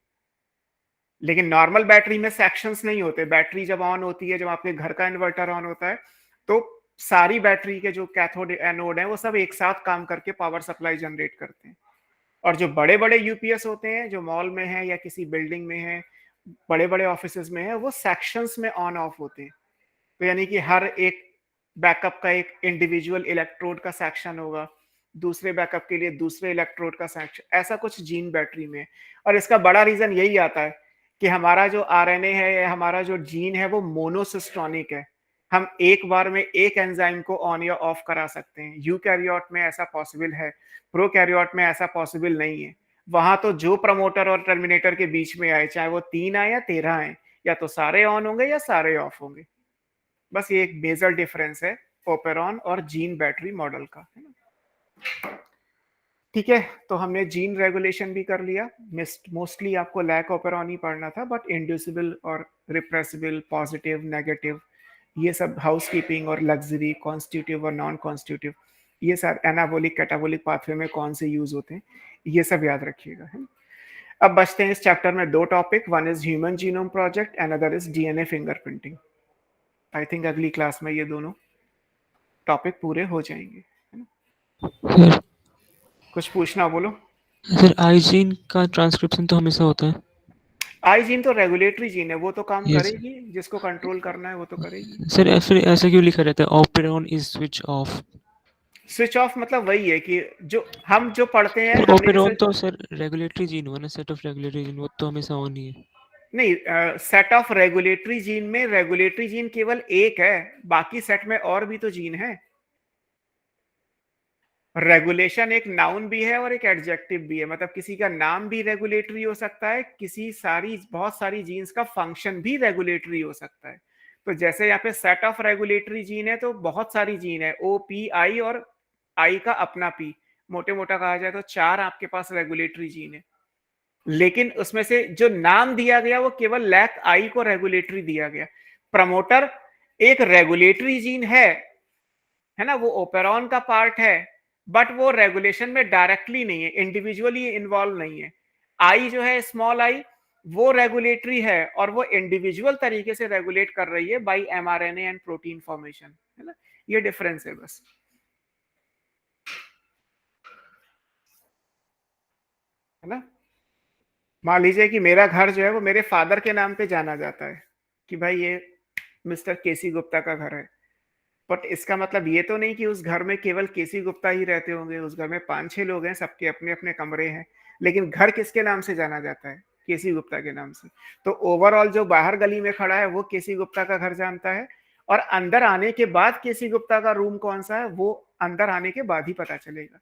लेकिन नॉर्मल बैटरी में सेक्शंस नहीं होते। बैटरी जब ऑन होती है, जब आपके घर का इन्वर्टर ऑन होता है, तो सारी बैटरी के जो कैथोड एनोड है, वो सब एक साथ काम करके पावर सप्लाई जनरेट करते हैं। और जो बड़े बड़े यूपीएस होते हैं, जो मॉल में है या किसी बिल्डिंग में है, बड़े बड़े ऑफिसेज में है, वो सेक्शंस में ऑन ऑफ होते हैं। तो यानी कि हर एक बैकअप का एक इंडिविजुअल इलेक्ट्रोड का सेक्शन होगा, दूसरे बैकअप के लिए दूसरे इलेक्ट्रोड का सेक्शन, ऐसा कुछ जीन बैटरी में। और इसका बड़ा रीजन यही आता है कि हमारा जो आरएनए है या हमारा जो जीन है, वो मोनोसिस्टोनिक है। हम एक बार में एक एंजाइम को ऑन या ऑफ करा सकते हैं। यूकैरियोट में ऐसा पॉसिबल है, प्रोकैरियोट में ऐसा पॉसिबल नहीं है। वहां तो जो प्रमोटर और टर्मिनेटर के बीच में आए, चाहे वो 3 आए या 13 आए, या तो सारे ऑन होंगे या सारे ऑफ होंगे। बस ये एक मेजर डिफरेंस है ओपेरॉन और जीन बैटरी मॉडल का, है ना। ठीक है, तो हमने जीन रेगुलेशन भी कर लिया। मोस्टली आपको लैक ओपेरॉन ही पढ़ना था, बट इंड्यूसिबल और रिप्रेसिबल, पॉजिटिव, नेगेटिव, ये सब हाउसकीपिंग और लग्जरी, कॉन्स्टिट्यूटिव और नॉन कॉन्स्टिट्यूटिव, ये सब एनाबोलिक कैटाबोलिक पाथवे में कौन से यूज होते हैं, ये सब याद रखिएगा, है। अब बचते हैं इस चैप्टर में 2 topic, one is human genome project, another is DNA fingerprinting. I think अगली क्लास में ये दोनों टॉपिक पूरे हो जाएंगे, है ना। सर कुछ पूछना बोलो। सर आई जीन का ट्रांसक्रिप्शन तो हमेशा होता है। आई जीन तो रेगुलेटरी जीन है, वो तो काम यस करेगी, जिसको कंट्रोल करना है वो तो करेगी। सर, फिर ऐसा क्यों लिखा रहता है operon is switch off? Switch off मतलब वही है कि जो हम जो पढ़ते हैं, सर हमने ओपेरॉन जैसे, तो सर रेगुलेटरी जीन हुआ ना, सेट ऑफ रेगुलेटरी जीन, वो तो हमेशा ऑन ही है। नहीं, सेट ऑफ रेगुलेटरी जीन में रेगुलेटरी जीन केवल एक है, बाकी सेट में और भी तो जीन है। रेगुलेशन एक नाउन भी है और एक एडजेक्टिव भी है, मतलब किसी का नाम भी रेगुलेटरी हो सकता है, बहुत सारी जीन्स का फंक्शन भी रेगुलेटरी हो सकता है। तो जैसे यहाँ पे सेट ऑफ रेगुलेटरी जीन है, तो बहुत सारी जीन है, ओ पी आई और आई का अपना पी, मोटे मोटा कहा जाए तो 4 आपके पास रेगुलेटरी जीन है। लेकिन उसमें से जो नाम दिया गया वो केवल लैक आई को रेगुलेटरी दिया गया। प्रमोटर एक रेगुलेटरी जीन है ना, वो ओपेरॉन का पार्ट है, बट वो रेगुलेशन में डायरेक्टली नहीं है, इंडिविजुअली इन्वॉल्व नहीं है। आई जो है स्मॉल आई, वो रेगुलेटरी है और वो इंडिविजुअल तरीके से रेगुलेट कर रही है by mRNA and protein formation, है ना, ये डिफरेंस है बस, है ना। मान लीजिए कि मेरा घर जो है वो मेरे फादर के नाम पे जाना जाता है कि भाई ये मिस्टर केसी गुप्ता का घर है, बट इसका मतलब ये तो नहीं कि उस घर में केवल केसी गुप्ता ही रहते होंगे, उस घर में 5-6 लोग हैं, सबके अपने अपने कमरे हैं, लेकिन घर किसके नाम से जाना जाता है? केसी गुप्ता के नाम से। तो ओवरऑल जो बाहर गली में खड़ा है वो केसी गुप्ता का घर जानता है, और अंदर आने के बाद केसी गुप्ता का रूम कौन सा है वो अंदर आने के बाद ही पता चलेगा।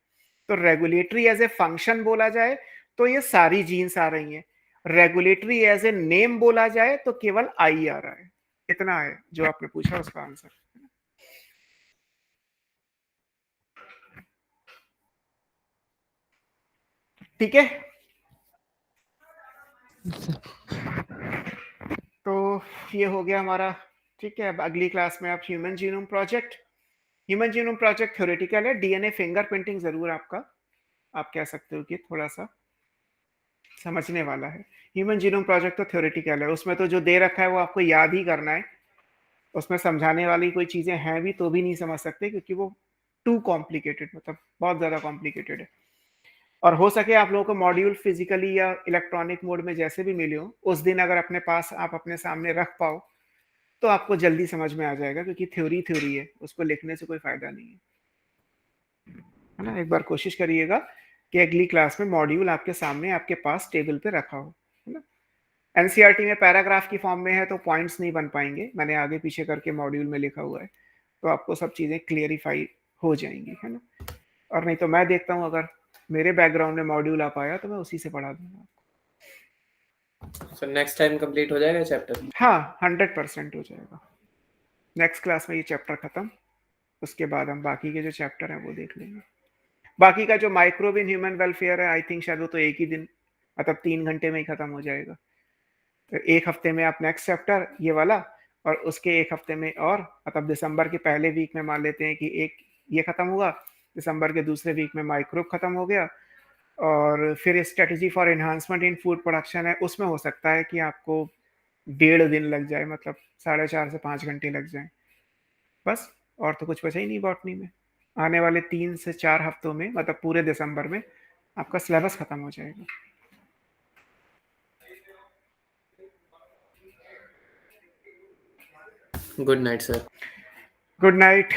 तो रेगुलेटरी एज ए फंक्शन बोला जाए तो ये सारी जीन्स आ रही हैं, रेगुलेटरी एज ए नेम बोला जाए तो केवल आई आ रहा है। इतना है जो आपने पूछा उसका आंसर। ठीक है, तो ये हो गया हमारा। ठीक है, अब अगली क्लास में आप human genome project, human genome project theoretical है, डीएनए फिंगरप्रिंटिंग जरूर आपका, आप कह सकते हो कि थोड़ा सा समझने वाला है। ह्यूमन जीनोम प्रोजेक्ट तो थ्योरेटिकल है, उसमें तो जो दे रखा है वो आपको याद ही करना है, उसमें समझाने वाली कोई चीजें हैं भी तो भी नहीं समझ सकते, क्योंकि वो टू कॉम्प्लिकेटेड, मतलब बहुत ज्यादा कॉम्प्लिकेटेड है। और हो सके आप लोगों को मॉड्यूल फिजिकली या इलेक्ट्रॉनिक मोड में जैसे भी मिले हो, उस दिन अगर अपने पास आप अपने सामने रख पाओ तो आपको जल्दी समझ में आ जाएगा, क्योंकि थ्योरी थ्योरी है, उसको लिखने से कोई फायदा नहीं है ना। एक बार कोशिश करिएगा कि अगली क्लास में मॉड्यूल आपके सामने आपके पास टेबल पे रखा हो, है ना। एनसीईआरटी में पैराग्राफ की फॉर्म में है तो पॉइंट्स नहीं बन पाएंगे, मैंने आगे पीछे करके मॉड्यूल में लिखा हुआ है, तो आपको सब चीज़ें क्लियरिफाई हो जाएंगी, है ना। और नहीं तो मैं देखता हूँ अगर मेरे बैकग्राउंड में मॉड्यूल आ पाया तो मैं उसी से पढ़ा दूंगा। सो नेक्स्ट टाइम कंप्लीट हो जाएगा चैप्टर? हाँ, 100% हो जाएगा। नेक्स्ट क्लास में ये चैप्टर खत्म, उसके बाद हम बाकी के जो चैप्टर हैं वो देख लेंगे। बाकी का जो माइक्रोब इन ह्यूमन वेलफेयर है, आई थिंक शायद वो तो एक ही दिन, मतलब 3 घंटे में ही खत्म हो जाएगा। तो एक हफ्ते में आप नेक्स्ट चैप्टर ये वाला, और उसके एक हफ्ते में और, मतलब दिसंबर के पहले वीक में मान लेते हैं कि एक ये खत्म हुआ, दिसंबर के दूसरे वीक में माइक्रोब खत्म हो गया, और फिर strategy for enhancement in food production है, उसमें हो सकता है कि आपको 1.5 दिन लग जाए, मतलब 4.5 से 5 घंटे लग जाए बस। और तो कुछ बचा ही नहीं बॉटनी में। आने वाले 3 से 4 हफ्तों में, मतलब पूरे दिसंबर में आपका सिलेबस खत्म हो जाएगा। Good night sir. Good night.